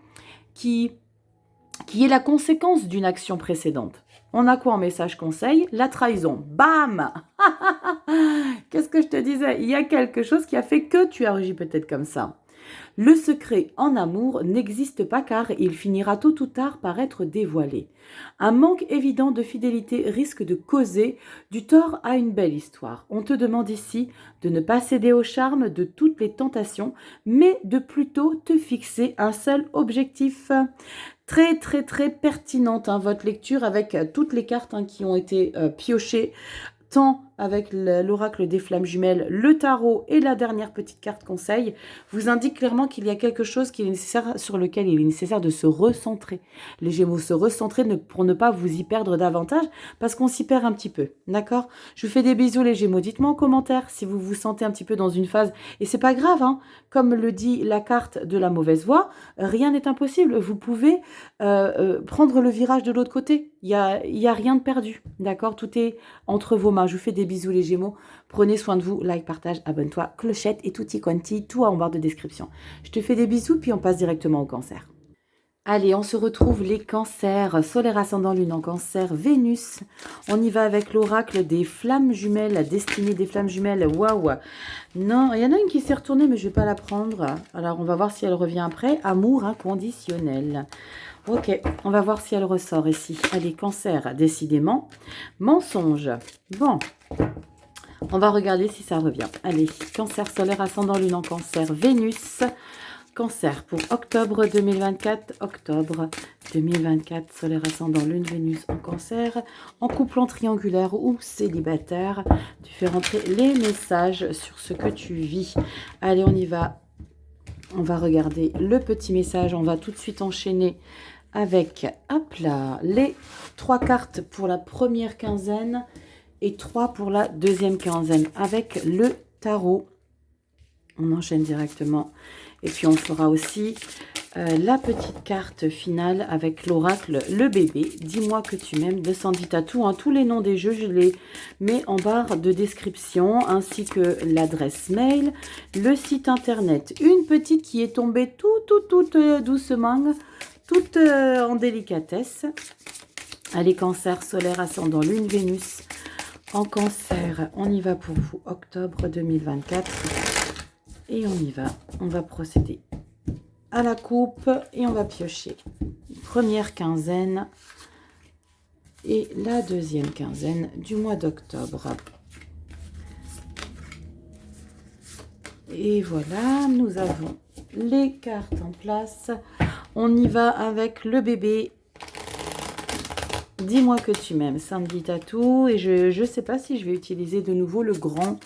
A: qui est la conséquence d'une action précédente. On a quoi en message conseil? La trahison. Bam. Qu'est-ce que je te disais? Il y a quelque chose qui a fait que tu as agi peut-être comme ça. Le secret en amour n'existe pas car il finira tôt ou tard par être dévoilé. Un manque évident de fidélité risque de causer du tort à une belle histoire. On te demande ici de ne pas céder au charme de toutes les tentations, mais de plutôt te fixer un seul objectif. Très très très pertinente votre lecture avec toutes les cartes qui ont été piochées, tant avec l'oracle des flammes jumelles, le tarot et la dernière petite carte conseil, vous indique clairement qu'il y a quelque chose qui est nécessaire, sur lequel il est nécessaire de se recentrer. Les Gémeaux, se recentrer pour ne pas vous y perdre davantage, parce qu'on s'y perd un petit peu, d'accord? Je vous fais des bisous les Gémeaux, dites-moi en commentaire si vous vous sentez un petit peu dans une phase, et c'est pas grave, comme le dit la carte de la mauvaise voie, rien n'est impossible, vous pouvez prendre le virage de l'autre côté, il y a rien de perdu, d'accord? Tout est entre vos mains, je vous fais des bisous les Gémeaux, prenez soin de vous, like, partage, abonne-toi, clochette et tutti quanti, tout en barre de description. Je te fais des bisous, puis on passe directement au cancer. Allez, on se retrouve les cancers, solaire ascendant lune en cancer, Vénus. On y va avec l'oracle des flammes jumelles, la destinée des flammes jumelles, waouh. Non, il y en a une qui s'est retournée, mais je ne vais pas la prendre. Alors, on va voir si elle revient après. Amour inconditionnel. Ok, on va voir si elle ressort ici. Allez, cancer, décidément. Mensonge. Bon, on va regarder si ça revient. Allez, cancer, solaire ascendant lune en cancer, Vénus. Cancer pour octobre 2024, solaire ascendant lune, Vénus en cancer, en couple en triangulaire ou célibataire. Tu fais rentrer les messages sur ce que tu vis. Allez, on y va. On va regarder le petit message. On va tout de suite enchaîner avec, hop là, les 3 cartes pour la première quinzaine et 3 pour la deuxième quinzaine avec le tarot. On enchaîne directement. Et puis, on fera aussi la petite carte finale avec l'oracle, le bébé. Dis-moi que tu m'aimes de Sandy Tattoo. Tous les noms des jeux, je les mets en barre de description, ainsi que l'adresse mail, le site internet. Une petite qui est tombée toute doucement, toute en délicatesse. Allez, cancer, solaire, ascendant, lune, Vénus. En cancer, on y va pour vous, octobre 2024. Et on y va, on va procéder à la coupe et on va piocher. Première quinzaine et la deuxième quinzaine du mois d'octobre. Et voilà, nous avons les cartes en place. On y va avec le bébé. Dis-moi que tu m'aimes, Sandy Tattoo. Et je ne sais pas si je vais utiliser de nouveau le grand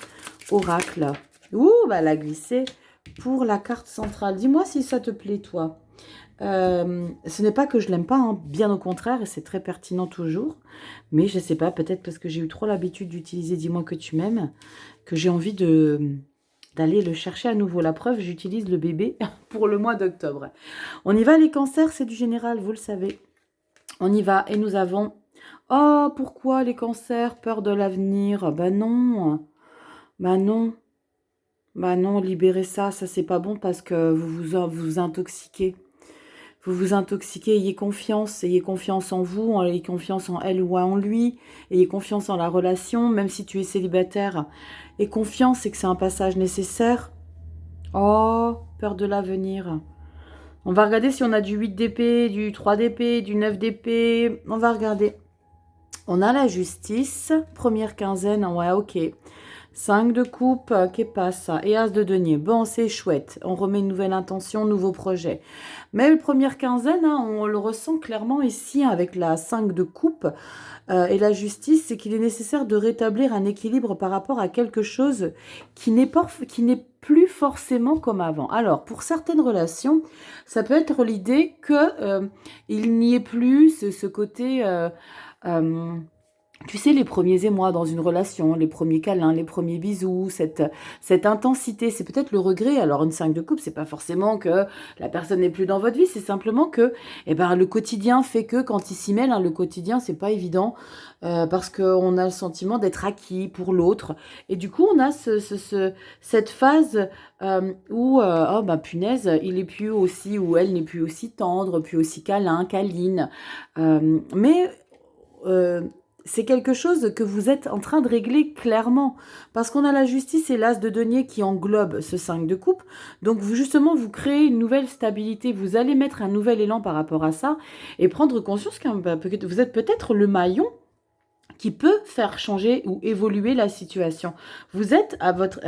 A: oracle. Ouh, bah la glisser pour la carte centrale. Dis-moi si ça te plaît, toi. Ce n'est pas que je l'aime pas, bien au contraire, et c'est très pertinent toujours. Mais je ne sais pas, peut-être parce que j'ai eu trop l'habitude d'utiliser Dis-moi que tu m'aimes, que j'ai envie d'aller le chercher à nouveau. La preuve, j'utilise le bébé pour le mois d'octobre. On y va, les cancers, c'est du général, vous le savez. On y va, et nous avons Oh, pourquoi les cancers? Peur de l'avenir? Bah non, bah non, bah non, libérez ça, ça c'est pas bon parce que vous intoxiquez. Vous vous intoxiquez, ayez confiance en vous, ayez confiance en elle ou en lui, ayez confiance en la relation, même si tu es célibataire. Et confiance, c'est que c'est un passage nécessaire. Oh, peur de l'avenir. On va regarder si on a du 8 d'épée, du 3 d'épée, du 9 d'épée. On va regarder. On a la justice, première quinzaine, ouais, ok. 5 de coupe, que passe? Et as de denier. Bon, c'est chouette. On remet une nouvelle intention, nouveau projet. Mais la première quinzaine, hein, on le ressent clairement ici hein, avec la 5 de coupe et la justice, c'est qu'il est nécessaire de rétablir un équilibre par rapport à quelque chose qui n'est plus forcément comme avant. Alors, pour certaines relations, ça peut être l'idée que il n'y ait plus ce côté... euh, tu sais, les premiers émois dans une relation, les premiers câlins, les premiers bisous, cette intensité, c'est peut-être le regret. Alors, une 5 de coupe, c'est pas forcément que la personne n'est plus dans votre vie, c'est simplement que eh ben, le quotidien fait que quand il s'y mêle, hein, le quotidien, c'est pas évident parce qu'on a le sentiment d'être acquis pour l'autre. Et du coup, on a cette phase où, oh bah punaise, il est plus aussi, ou elle n'est plus aussi tendre, plus aussi câlin, câline. Mais euh, c'est quelque chose que vous êtes en train de régler clairement. Parce qu'on a la justice et l'as de denier qui englobe ce 5 de coupe. Donc, vous, justement, vous créez une nouvelle stabilité. Vous allez mettre un nouvel élan par rapport à ça et prendre conscience que vous êtes peut-être le maillon qui peut faire changer ou évoluer la situation. Vous êtes à votre...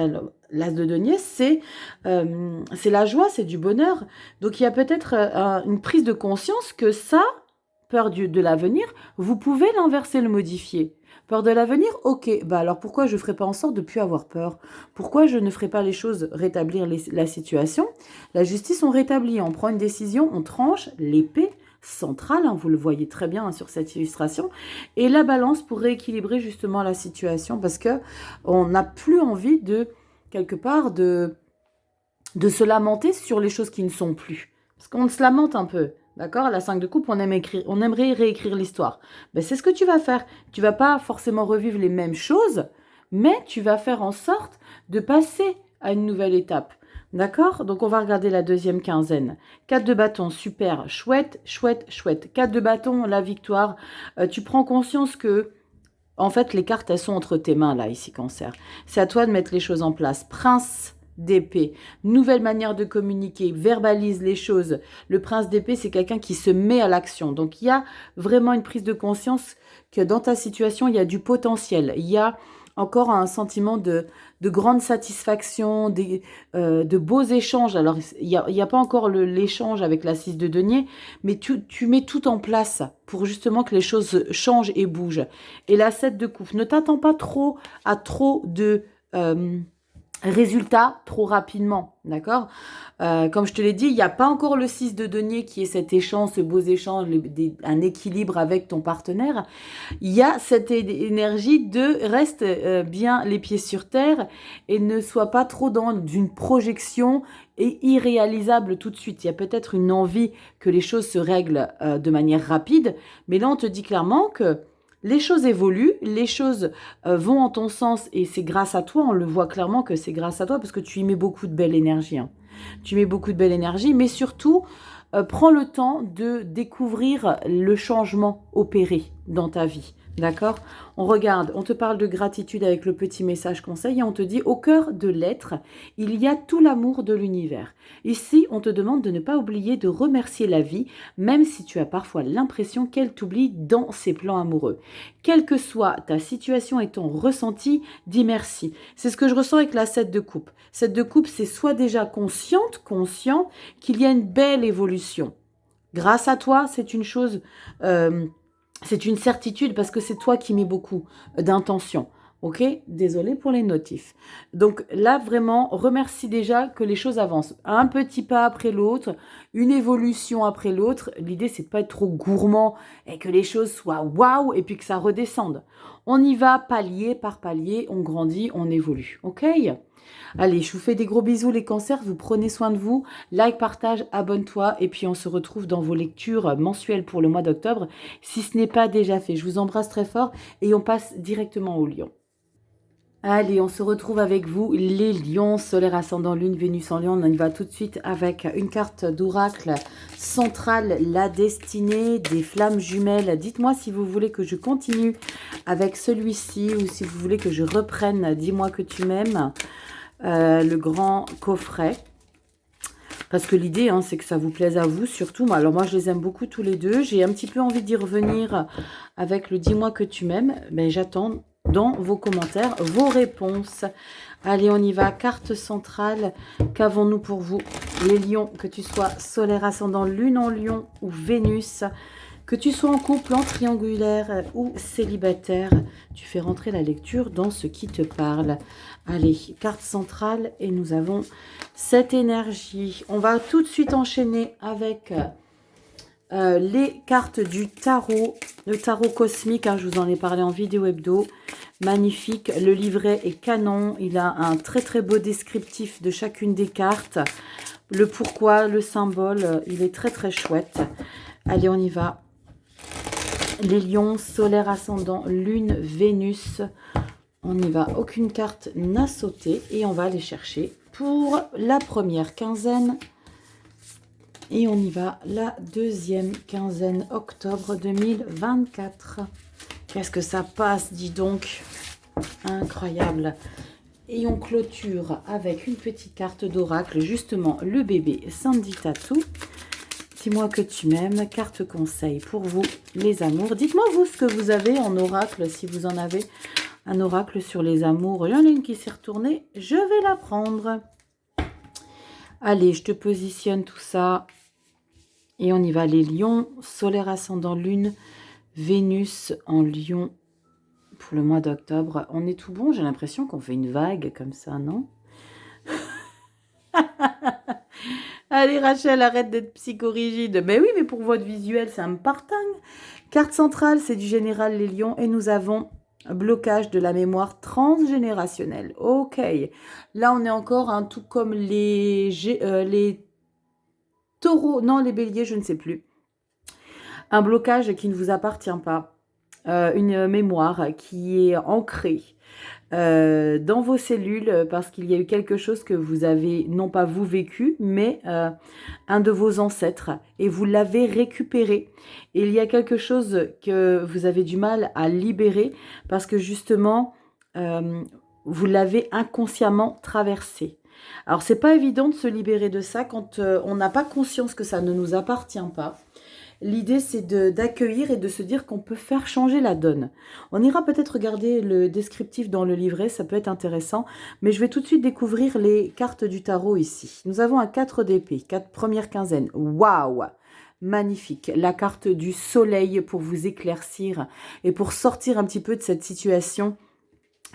A: L'as de denier, c'est la joie, c'est du bonheur. Donc, il y a peut-être une prise de conscience que ça, peur de l'avenir, vous pouvez l'inverser, le modifier. Peur de l'avenir, ok. Bah alors pourquoi je ne ferai pas en sorte de ne plus avoir peur? Pourquoi je ne ferai pas les choses, rétablir la situation? La justice, on rétablit, on prend une décision, on tranche l'épée centrale, hein, vous le voyez très bien hein, sur cette illustration, et la balance pour rééquilibrer justement la situation parce que on n'a plus envie de, quelque part, de se lamenter sur les choses qui ne sont plus. Parce qu'on se lamente un peu. D'accord? À la 5 de coupe, on aimerait réécrire l'histoire. Ben, c'est ce que tu vas faire. Tu vas pas forcément revivre les mêmes choses, mais tu vas faire en sorte de passer à une nouvelle étape. D'accord? Donc, on va regarder la deuxième quinzaine. 4 de bâton, super, chouette, chouette, chouette. 4 de bâton, la victoire. Tu prends conscience que, en fait, les cartes, elles sont entre tes mains, là, ici, cancer. C'est à toi de mettre les choses en place. Prince d'épée, nouvelle manière de communiquer, verbalise les choses. Le prince d'épée, c'est quelqu'un qui se met à l'action. Donc, il y a vraiment une prise de conscience que dans ta situation, il y a du potentiel. Il y a encore un sentiment de grande satisfaction, de beaux échanges. Alors, il y a pas encore l'échange avec la 6 de denier, mais tu mets tout en place pour justement que les choses changent et bougent. Et la 7 de coupe, ne t'attends pas trop à trop de... résultat trop rapidement, d'accord? Comme je te l'ai dit, il n'y a pas encore le 6 de denier qui est cet échange, ce beau échange, un équilibre avec ton partenaire. Il y a cette énergie de reste bien les pieds sur terre et ne sois pas trop dans une projection et irréalisable tout de suite. Il y a peut-être une envie que les choses se règlent de manière rapide, mais là on te dit clairement que les choses évoluent, les choses vont en ton sens et c'est grâce à toi, on le voit clairement que c'est grâce à toi parce que tu y mets beaucoup de belle énergie. Hein. Tu mets beaucoup de belle énergie, mais surtout, prends le temps de découvrir le changement opéré dans ta vie. D'accord? On regarde, on te parle de gratitude avec le petit message conseil et on te dit au cœur de l'être, il y a tout l'amour de l'univers. Ici, on te demande de ne pas oublier de remercier la vie, même si tu as parfois l'impression qu'elle t'oublie dans ses plans amoureux. Quelle que soit ta situation et ton ressenti, dis merci. C'est ce que je ressens avec la 7 de coupe. 7 de coupe, c'est soit déjà conscient qu'il y a une belle évolution. Grâce à toi, c'est une chose... c'est une certitude parce que c'est toi qui mets beaucoup d'intention. Ok? Désolée pour les notifs. Donc là, vraiment, remercie déjà que les choses avancent. Un petit pas après l'autre, une évolution après l'autre. L'idée, c'est de pas être trop gourmand et que les choses soient waouh et puis que ça redescende. On y va palier par palier, on grandit, on évolue, ok? Allez, je vous fais des gros bisous les cancers, vous prenez soin de vous, like, partage, abonne-toi et puis on se retrouve dans vos lectures mensuelles pour le mois d'octobre, si ce n'est pas déjà fait. Je vous embrasse très fort et on passe directement au lion. Allez, on se retrouve avec vous, les lions, solaire, ascendant, lune, Vénus en lion. On y va tout de suite avec une carte d'oracle centrale, la destinée des flammes jumelles. Dites-moi si vous voulez que je continue avec celui-ci ou si vous voulez que je reprenne Dis-moi que tu m'aimes, le grand coffret. Parce que l'idée, c'est que ça vous plaise à vous, surtout. Alors moi, je les aime beaucoup tous les deux. J'ai un petit peu envie d'y revenir avec le Dis-moi que tu m'aimes. Mais j'attends dans vos commentaires vos réponses. Allez, on y va. Carte centrale. Qu'avons-nous pour vous, les lions? Que tu sois solaire, ascendant, lune en lion ou Vénus. Que tu sois en couple, en triangulaire ou célibataire, tu fais rentrer la lecture dans ce qui te parle. Allez, carte centrale et nous avons cette énergie. On va tout de suite enchaîner avec les cartes du tarot. Le tarot cosmique, je vous en ai parlé en vidéo hebdo. Magnifique, le livret est canon. Il a un très très beau descriptif de chacune des cartes. Le pourquoi, le symbole, il est très très chouette. Allez, on y va. Les lions, solaire, ascendant, lune, Vénus. On y va, aucune carte n'a sauté. Et on va aller chercher pour la première quinzaine. Et on y va, la deuxième quinzaine, octobre 2024. Qu'est-ce que ça passe, dis donc. Incroyable. Et on clôture avec une petite carte d'oracle, justement, le bébé Sandy Tattoo. Dis-moi que tu m'aimes, carte conseil pour vous, les amours. Dites-moi vous ce que vous avez en oracle, si vous en avez un oracle sur les amours. Il y en a une qui s'est retournée, je vais la prendre. Allez, je te positionne tout ça. Et on y va, les lions, solaire, ascendant, lune, Vénus en lion pour le mois d'octobre. On est tout bon, j'ai l'impression qu'on fait une vague comme ça, non? Allez Rachel, arrête d'être psychorigide. Mais oui, mais pour votre visuel, ça me partangue. Carte centrale, c'est du général les lions. Et nous avons blocage de la mémoire transgénérationnelle. Ok. Là, on est encore tout comme les taureaux. Non, les béliers, je ne sais plus. Un blocage qui ne vous appartient pas. Une mémoire qui est ancrée dans vos cellules parce qu'il y a eu quelque chose que vous avez, non pas vous vécu, mais un de vos ancêtres et vous l'avez récupéré. Et il y a quelque chose que vous avez du mal à libérer parce que justement, vous l'avez inconsciemment traversé. Alors, c'est pas évident de se libérer de ça quand on n'a pas conscience que ça ne nous appartient pas. L'idée, c'est d'accueillir et de se dire qu'on peut faire changer la donne. On ira peut-être regarder le descriptif dans le livret, ça peut être intéressant. Mais je vais tout de suite découvrir les cartes du tarot ici. Nous avons un 4 d'épée, 4 premières quinzaines. Waouh! Magnifique. La carte du soleil pour vous éclaircir et pour sortir un petit peu de cette situation.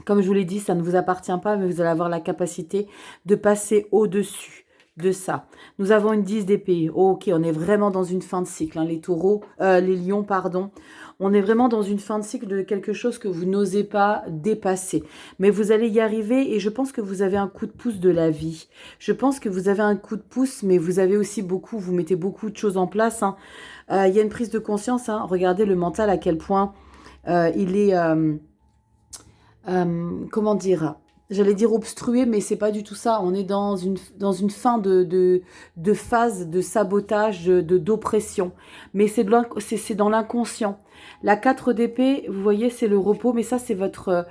A: Comme je vous l'ai dit, ça ne vous appartient pas, mais vous allez avoir la capacité de passer au-dessus de ça. Nous avons une 10 d'épée. Oh, ok, on est vraiment dans une fin de cycle. Les taureaux, les lions, pardon. On est vraiment dans une fin de cycle de quelque chose que vous n'osez pas dépasser. Mais vous allez y arriver et je pense que vous avez un coup de pouce de la vie. Je pense que vous avez un coup de pouce, mais vous avez aussi vous mettez beaucoup de choses en place. Il y a une prise de conscience. Regardez le mental à quel point il est... comment dire, j'allais dire obstrué, mais c'est pas du tout ça. On est dans une fin de phase de sabotage, d'oppression. Mais c'est dans l'inconscient. La 4 d'épée, vous voyez, c'est le repos, mais ça, c'est votre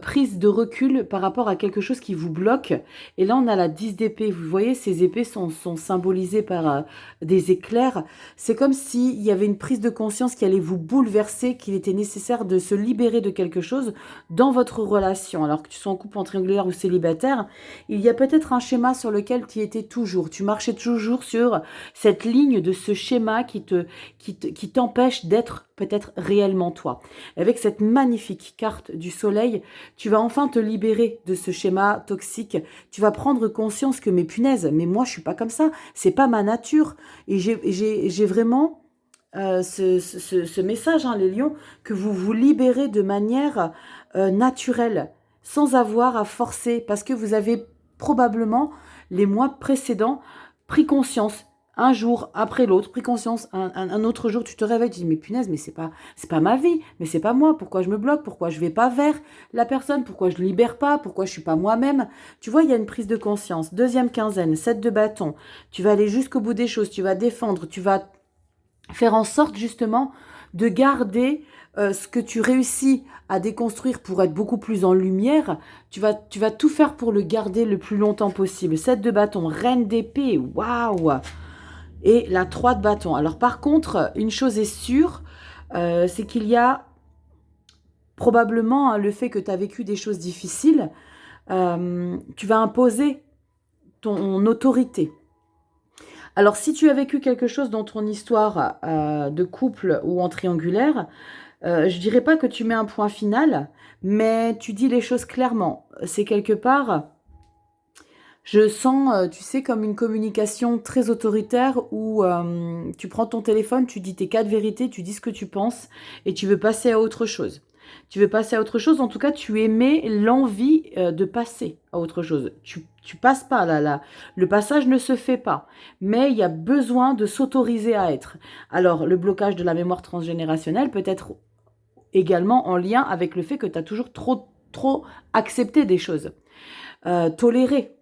A: prise de recul par rapport à quelque chose qui vous bloque. Et là, on a la 10 d'épée. Vous voyez, ces épées sont symbolisées par des éclairs. C'est comme s'il y avait une prise de conscience qui allait vous bouleverser, qu'il était nécessaire de se libérer de quelque chose dans votre relation. Alors que tu sois en couple, en triangulaire ou célibataire, il y a peut-être un schéma sur lequel tu étais toujours. Tu marchais toujours sur cette ligne de ce schéma qui t'empêche d'être peut-être réellement toi. Avec cette magnifique carte du soleil, tu vas enfin te libérer de ce schéma toxique. Tu vas prendre conscience que, mais punaise, mais moi je suis pas comme ça, c'est pas ma nature. Et j'ai vraiment ce message, hein, les lions, que vous vous libérez de manière naturelle, sans avoir à forcer, parce que vous avez probablement, les mois précédents, pris conscience, un jour après l'autre, pris conscience, un autre jour, tu te réveilles, tu dis, mais punaise, mais c'est pas ma vie, mais c'est pas moi, pourquoi je me bloque, pourquoi je vais pas vers la personne, pourquoi je ne libère pas, pourquoi je suis pas moi-même. Tu vois, il y a une prise de conscience. Deuxième quinzaine, 7 de bâton, tu vas aller jusqu'au bout des choses, tu vas défendre, tu vas faire en sorte justement de garder ce que tu réussis à déconstruire pour être beaucoup plus en lumière. Tu vas tout faire pour le garder le plus longtemps possible. 7 de bâton, reine d'épée, waouh. Et la 3 de bâton. Alors par contre, une chose est sûre, c'est qu'il y a probablement, hein, le fait que tu as vécu des choses difficiles, tu vas imposer ton autorité. Alors, si tu as vécu quelque chose dans ton histoire de couple ou en triangulaire, je dirais pas que tu mets un point final, mais tu dis les choses clairement. C'est quelque part, je sens, tu sais, comme une communication très autoritaire où tu prends ton téléphone, tu dis tes 4 vérités, tu dis ce que tu penses et tu veux passer à autre chose. Tu veux passer à autre chose, en tout cas, tu émets l'envie de passer à autre chose. Tu passes pas là. Le passage ne se fait pas, mais il y a besoin de s'autoriser à être. Alors, le blocage de la mémoire transgénérationnelle peut être également en lien avec le fait que tu as toujours trop accepté des choses, toléré.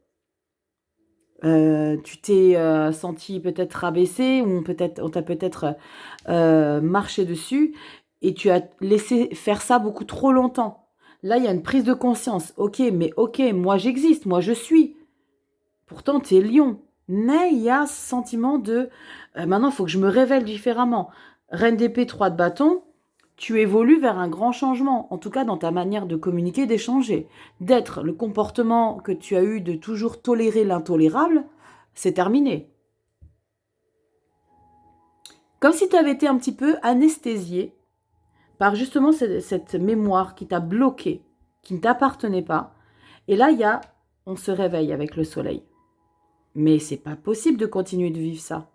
A: Tu t'es senti peut-être rabaissé ou on t'a peut-être marché dessus et tu as laissé faire ça beaucoup trop longtemps. Là, il y a une prise de conscience. Ok, moi j'existe, moi je suis. Pourtant, tu es lion. Mais il y a ce sentiment de maintenant, il faut que je me révèle différemment. Reine d'épée, 3 de bâton, tu évolues vers un grand changement, en tout cas dans ta manière de communiquer, d'échanger, d'être. Le comportement que tu as eu de toujours tolérer l'intolérable, c'est terminé. Comme si tu avais été un petit peu anesthésié par justement cette mémoire qui t'a bloqué, qui ne t'appartenait pas. Et là, on se réveille avec le soleil. Mais c'est pas possible de continuer de vivre ça.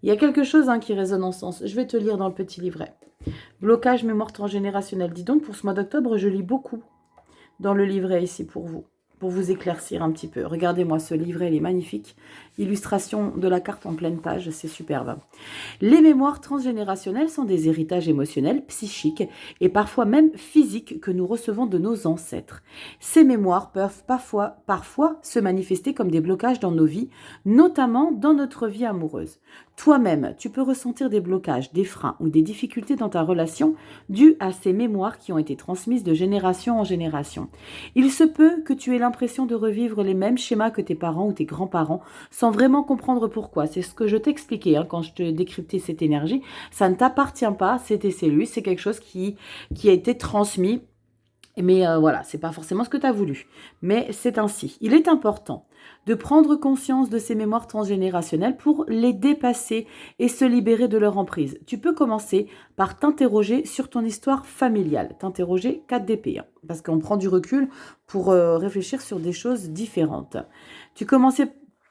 A: Il y a quelque chose qui résonne en sens. Je vais te lire dans le petit livret. Blocage mémoire transgénérationnelle. Dis donc, pour ce mois d'octobre, je lis beaucoup dans le livret ici pour vous éclaircir un petit peu. Regardez-moi ce livret, il est magnifique. Illustration de la carte en pleine page, c'est superbe. Les mémoires transgénérationnelles sont des héritages émotionnels, psychiques et parfois même physiques que nous recevons de nos ancêtres. Ces mémoires peuvent parfois se manifester comme des blocages dans nos vies, notamment dans notre vie amoureuse. Toi-même, tu peux ressentir des blocages, des freins ou des difficultés dans ta relation dus à ces mémoires qui ont été transmises de génération en génération. Il se peut que tu aies l'impression de revivre les mêmes schémas que tes parents ou tes grands-parents sans vraiment comprendre pourquoi. C'est ce que je t'expliquais quand je te décryptais cette énergie. Ça ne t'appartient pas, c'est tes cellules, c'est quelque chose qui a été transmis. Mais voilà, c'est pas forcément ce que tu as voulu. Mais c'est ainsi. Il est important de prendre conscience de ces mémoires transgénérationnelles pour les dépasser et se libérer de leur emprise. Tu peux commencer par t'interroger sur ton histoire familiale. T'interroger 4 d'épée, parce qu'on prend du recul pour réfléchir sur des choses différentes.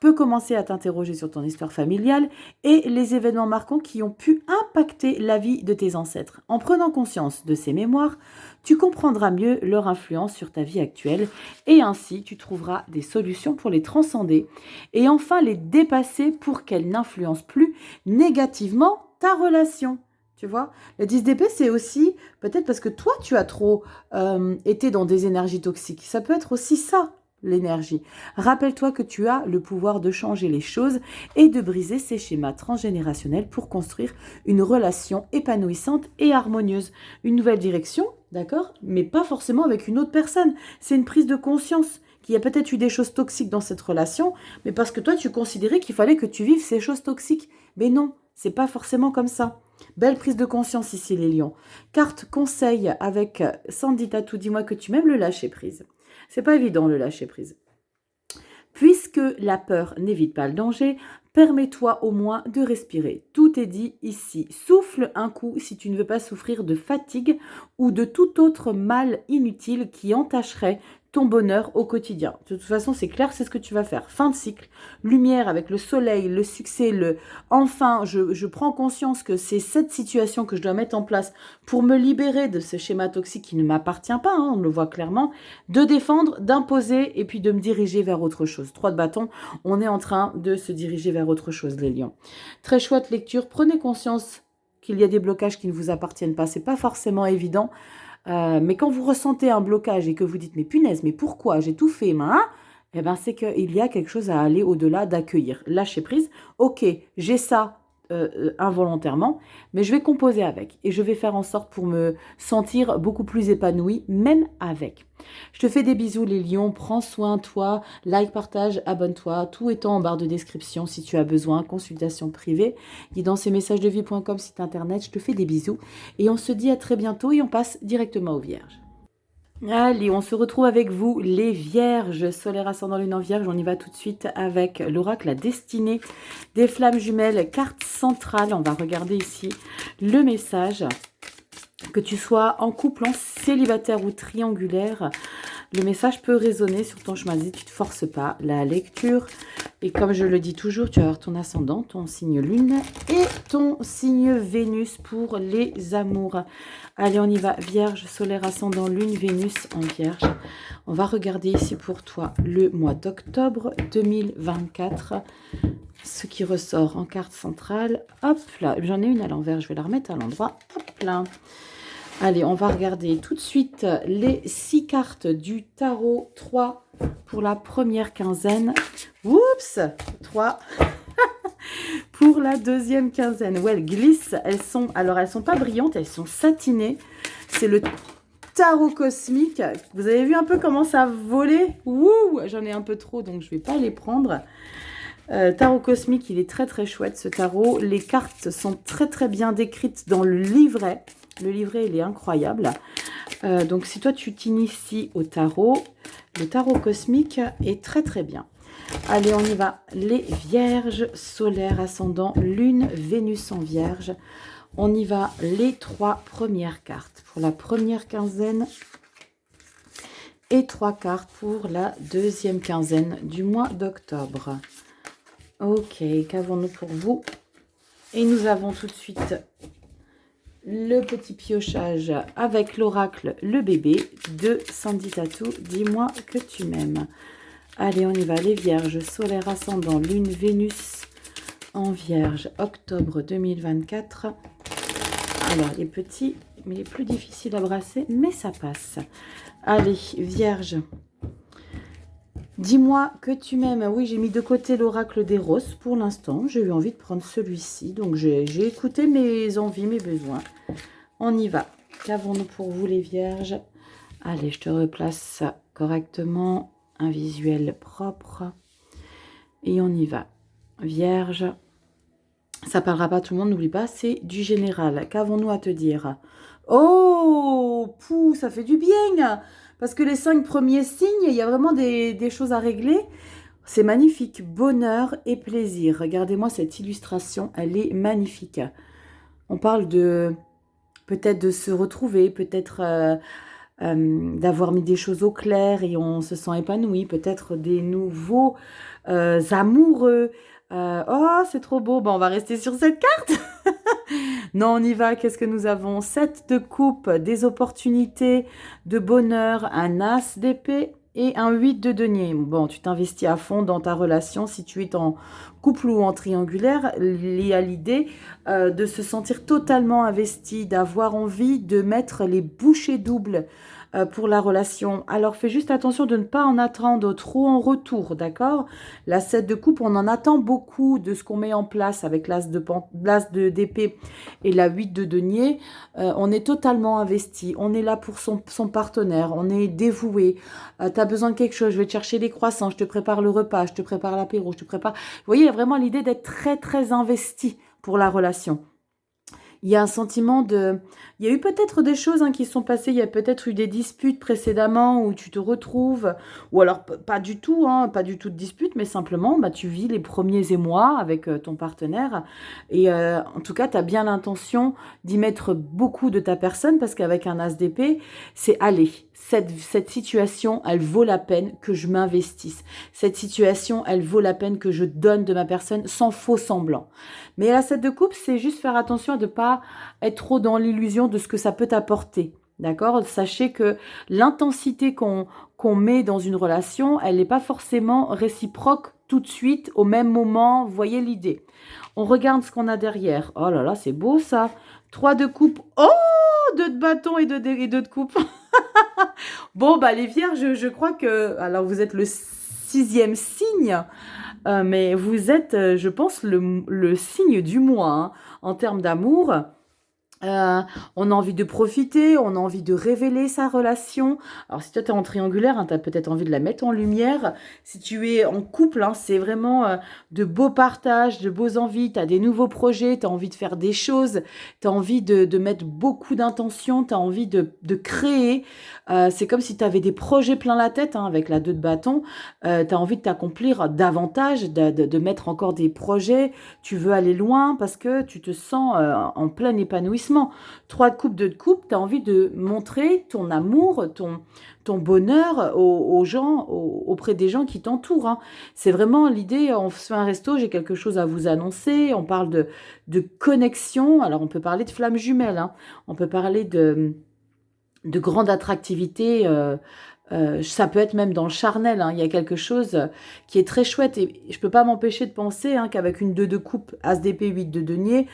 A: Peux commencer à t'interroger sur ton histoire familiale et les événements marquants qui ont pu impacter la vie de tes ancêtres. En prenant conscience de ces mémoires, tu comprendras mieux leur influence sur ta vie actuelle et ainsi tu trouveras des solutions pour les transcender et enfin les dépasser pour qu'elles n'influencent plus négativement ta relation. Tu vois, le 10 d'épée, c'est aussi peut-être parce que toi, tu as trop été dans des énergies toxiques. Ça peut être aussi ça, l'énergie. Rappelle-toi que tu as le pouvoir de changer les choses et de briser ces schémas transgénérationnels pour construire une relation épanouissante et harmonieuse. Une nouvelle direction, d'accord, mais pas forcément avec une autre personne. C'est une prise de conscience qu'il y a peut-être eu des choses toxiques dans cette relation, mais parce que toi, tu considérais qu'il fallait que tu vives ces choses toxiques. Mais non, c'est pas forcément comme ça. Belle prise de conscience ici, les lions. Carte conseil avec Sandy Tatou, dis-moi que tu m'aimes le lâcher prise. C'est pas évident le lâcher prise. Puisque la peur n'évite pas le danger, permets-toi au moins de respirer. Tout est dit ici. Souffle un coup si tu ne veux pas souffrir de fatigue ou de tout autre mal inutile qui entacherait ton bonheur au quotidien. De toute façon, c'est clair, c'est ce que tu vas faire. Fin de cycle, lumière avec le soleil, le succès, enfin, je prends conscience que c'est cette situation que je dois mettre en place pour me libérer de ce schéma toxique qui ne m'appartient pas, hein, on le voit clairement, de défendre, d'imposer et puis de me diriger vers autre chose. 3 de bâton, on est en train de se diriger vers autre chose, les lions. Très chouette lecture, prenez conscience qu'il y a des blocages qui ne vous appartiennent pas, c'est pas forcément évident. Mais quand vous ressentez un blocage et que vous dites « mais punaise, mais pourquoi j'ai tout fait, hein ?» Eh ben, c'est qu'il y a quelque chose à aller au-delà, d'accueillir. Lâcher prise, ok, j'ai ça involontairement, mais je vais composer avec et je vais faire en sorte pour me sentir beaucoup plus épanouie, même avec. Je te fais des bisous les lions, prends soin de toi, like, partage, abonne-toi, tout étant en barre de description si tu as besoin, consultation privée, guidancemessagesdevie.com, site internet, je te fais des bisous et on se dit à très bientôt et on passe directement aux vierges. Allez, on se retrouve avec vous, les vierges, solaire ascendant lune en vierge. On y va tout de suite avec l'oracle La Destinée des flammes jumelles, carte centrale. On va regarder ici le message. Que tu sois en couple, en célibataire ou triangulaire, le message peut résonner sur ton chemin. Tu ne te forces pas. La lecture, et comme je le dis toujours, tu vas avoir ton ascendant, ton signe lune et ton signe Vénus pour les amours. Allez, on y va. Vierge, solaire, ascendant, lune, Vénus en vierge. On va regarder ici pour toi le mois d'octobre 2024. Ce qui ressort en carte centrale. Hop là, j'en ai une à l'envers, je vais la remettre à l'endroit. Hop là. Allez, on va regarder tout de suite les 6 cartes du tarot 3 pour la première quinzaine. Oups, 3 pour la deuxième quinzaine. Ouais, elles glissent, elles sont pas brillantes, elles sont satinées. C'est le tarot cosmique. Vous avez vu un peu comment ça volait? Ouh, j'en ai un peu trop, donc je ne vais pas les prendre. Tarot cosmique, il est très très chouette ce tarot. Les cartes sont très très bien décrites dans le livret. Le livret, il est incroyable. Donc, si toi, tu t'inities au tarot, le tarot cosmique est très, très bien. Allez, on y va. Les vierges, solaire, ascendant, lune, Vénus en vierge. On y va. Les 3 premières cartes pour la première quinzaine et 3 cartes pour la deuxième quinzaine du mois d'octobre. Ok, qu'avons-nous pour vous? Et nous avons tout de suite le petit piochage avec l'oracle Le Bébé de Sandy Tattoo. Dis-moi que tu m'aimes. Allez, on y va. Les vierges, solaire, ascendant, lune, Vénus en vierge, octobre 2024. Alors, les petits, mais les plus difficiles à brasser, mais ça passe. Allez, vierge. Dis-moi que tu m'aimes. Oui, j'ai mis de côté l'oracle des roses pour l'instant. J'ai eu envie de prendre celui-ci. Donc, j'ai écouté mes envies, mes besoins. On y va. Qu'avons-nous pour vous, les vierges? Allez, je te replace ça correctement. Un visuel propre. Et on y va. Vierge. Ça parlera pas à tout le monde, n'oublie pas, c'est du général. Qu'avons-nous à te dire? Oh, pouh, ça fait du bien. Parce que les 5 premiers signes, il y a vraiment des choses à régler. C'est magnifique. Bonheur et plaisir. Regardez-moi cette illustration, elle est magnifique. On parle de peut-être de se retrouver, peut-être d'avoir mis des choses au clair et on se sent épanoui. Peut-être des nouveaux amoureux. Oh, c'est trop beau. Bon, on va rester sur cette carte. Non, on y va. Qu'est-ce que nous avons? 7 de coupe, des opportunités de bonheur, un as d'épée et un 8 de denier. Bon, tu t'investis à fond dans ta relation. Si tu es en couple ou en triangulaire, il y a l'idée de se sentir totalement investi, d'avoir envie de mettre les bouchées doubles pour la relation. Alors, fais juste attention de ne pas en attendre trop en retour, d'accord? La 7 de coupe, on en attend beaucoup de ce qu'on met en place avec l'as d'épée et la 8 de denier. On est totalement investi, on est là pour son partenaire, on est dévoué. Tu as besoin de quelque chose, je vais te chercher des croissants, je te prépare le repas, je te prépare l'apéro, je te prépare... Vous voyez, il y a vraiment l'idée d'être très, très investi pour la relation. Il y a un sentiment Il y a eu peut-être des choses qui sont passées, il y a peut-être eu des disputes précédemment où tu te retrouves, ou alors pas du tout, pas du tout de dispute, mais simplement bah, tu vis les premiers émois avec ton partenaire. Et en tout cas, tu as bien l'intention d'y mettre beaucoup de ta personne parce qu'avec un as d'épée, c'est allez. Cette situation, elle vaut la peine que je m'investisse. Cette situation, elle vaut la peine que je donne de ma personne sans faux semblant. Mais la 7 de coupe, c'est juste faire attention à ne pas être trop dans l'illusion de ce que ça peut t'apporter. D'accord? Sachez que l'intensité qu'on met dans une relation, elle n'est pas forcément réciproque tout de suite, au même moment. Vous voyez l'idée. On regarde ce qu'on a derrière. Oh là là, c'est beau ça. 3 de coupe. Oh, 2 de bâton et 2 de coupe. Bon, bah les vierges, je crois que... Alors, vous êtes le 6e signe, mais vous êtes, je pense, le signe du mois en termes d'amour. On a envie de profiter, on a envie de révéler sa relation. Alors si toi tu es en triangulaire, tu as peut-être envie de la mettre en lumière. Si tu es en couple, c'est vraiment de beaux partages, de beaux envies, tu as des nouveaux projets, tu as envie de faire des choses, tu as envie de mettre beaucoup d'intention, tu as envie de créer. C'est comme si tu avais des projets plein la tête avec la 2 de bâton. Tu as envie de t'accomplir davantage, de mettre encore des projets. Tu veux aller loin parce que tu te sens en plein épanouissement. 3 de coupe, 2 de coupe, tu as envie de montrer ton amour, ton bonheur aux gens, auprès des gens qui t'entourent. C'est vraiment l'idée, on se fait un resto, j'ai quelque chose à vous annoncer, on parle de connexion, alors on peut parler de flammes jumelles, on peut parler de grande attractivité, ça peut être même dans le charnel, il y a quelque chose qui est très chouette et je ne peux pas m'empêcher de penser qu'avec une 2 de coupe, as d'épée, 8 de denier,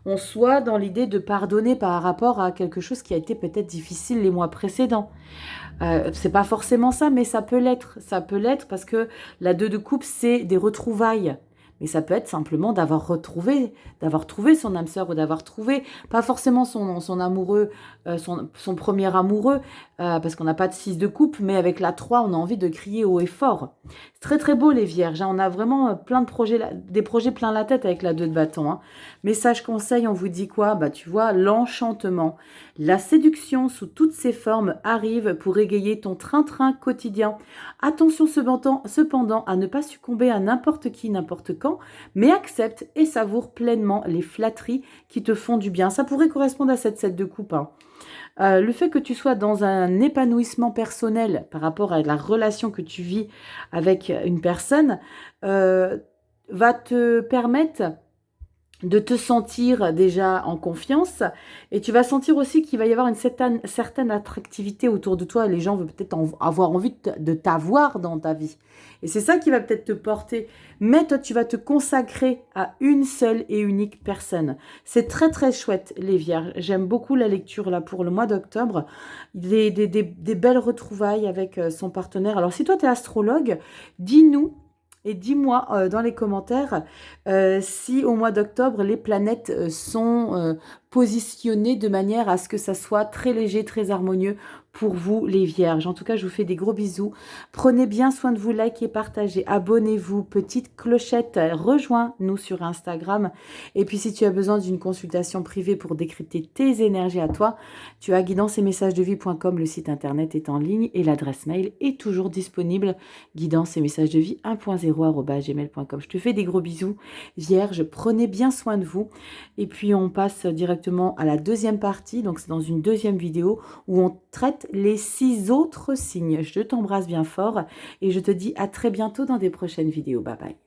A: on soit dans l'idée de pardonner par rapport à quelque chose qui a été peut-être difficile les mois précédents. C'est pas forcément ça, mais ça peut l'être. Ça peut l'être parce que la 2 de coupe, c'est des retrouvailles. Mais ça peut être simplement d'avoir trouvé son âme sœur ou d'avoir trouvé, pas forcément son amoureux, son premier amoureux, parce qu'on n'a pas de 6 de coupe, mais avec la 3, on a envie de crier haut et fort. C'est très très beau les vierges, on a vraiment plein de projets, des projets plein la tête avec la 2 de bâton. Message conseil, on vous dit quoi? Bah tu vois, l'enchantement, la séduction sous toutes ses formes arrive pour égayer ton train-train quotidien. Attention cependant à ne pas succomber à n'importe qui, n'importe quand, mais accepte et savoure pleinement les flatteries qui te font du bien. Ça pourrait correspondre à cette 7 de coupe. Le fait que tu sois dans un épanouissement personnel par rapport à la relation que tu vis avec une personne va te permettre de te sentir déjà en confiance et tu vas sentir aussi qu'il va y avoir une certaine attractivité autour de toi. Les gens vont peut-être avoir envie de t'avoir dans ta vie. Et c'est ça qui va peut-être te porter. Mais toi, tu vas te consacrer à une seule et unique personne. C'est très, très chouette, les vierges. J'aime beaucoup la lecture là pour le mois d'octobre. Des belles retrouvailles avec son partenaire. Alors, si toi, tu es astrologue, dis-nous. Et dis-moi dans les commentaires si au mois d'octobre, les planètes sont positionnées de manière à ce que ça soit très léger, très harmonieux pour vous les vierges. En tout cas, je vous fais des gros bisous. Prenez bien soin de vous, likez, partagez, abonnez-vous, petite clochette, rejoins-nous sur Instagram. Et puis, si tu as besoin d'une consultation privée pour décrypter tes énergies à toi, tu as guidance-et-messages-de-vie.com, le site internet est en ligne et l'adresse mail est toujours disponible, guidance-et-messages-de-vie 1.0@gmail.com. Je te fais des gros bisous, vierge, prenez bien soin de vous. Et puis, on passe directement à la deuxième partie, donc c'est dans une deuxième vidéo où on traite les 6 autres signes. Je t'embrasse bien fort et je te dis à très bientôt dans des prochaines vidéos. Bye bye.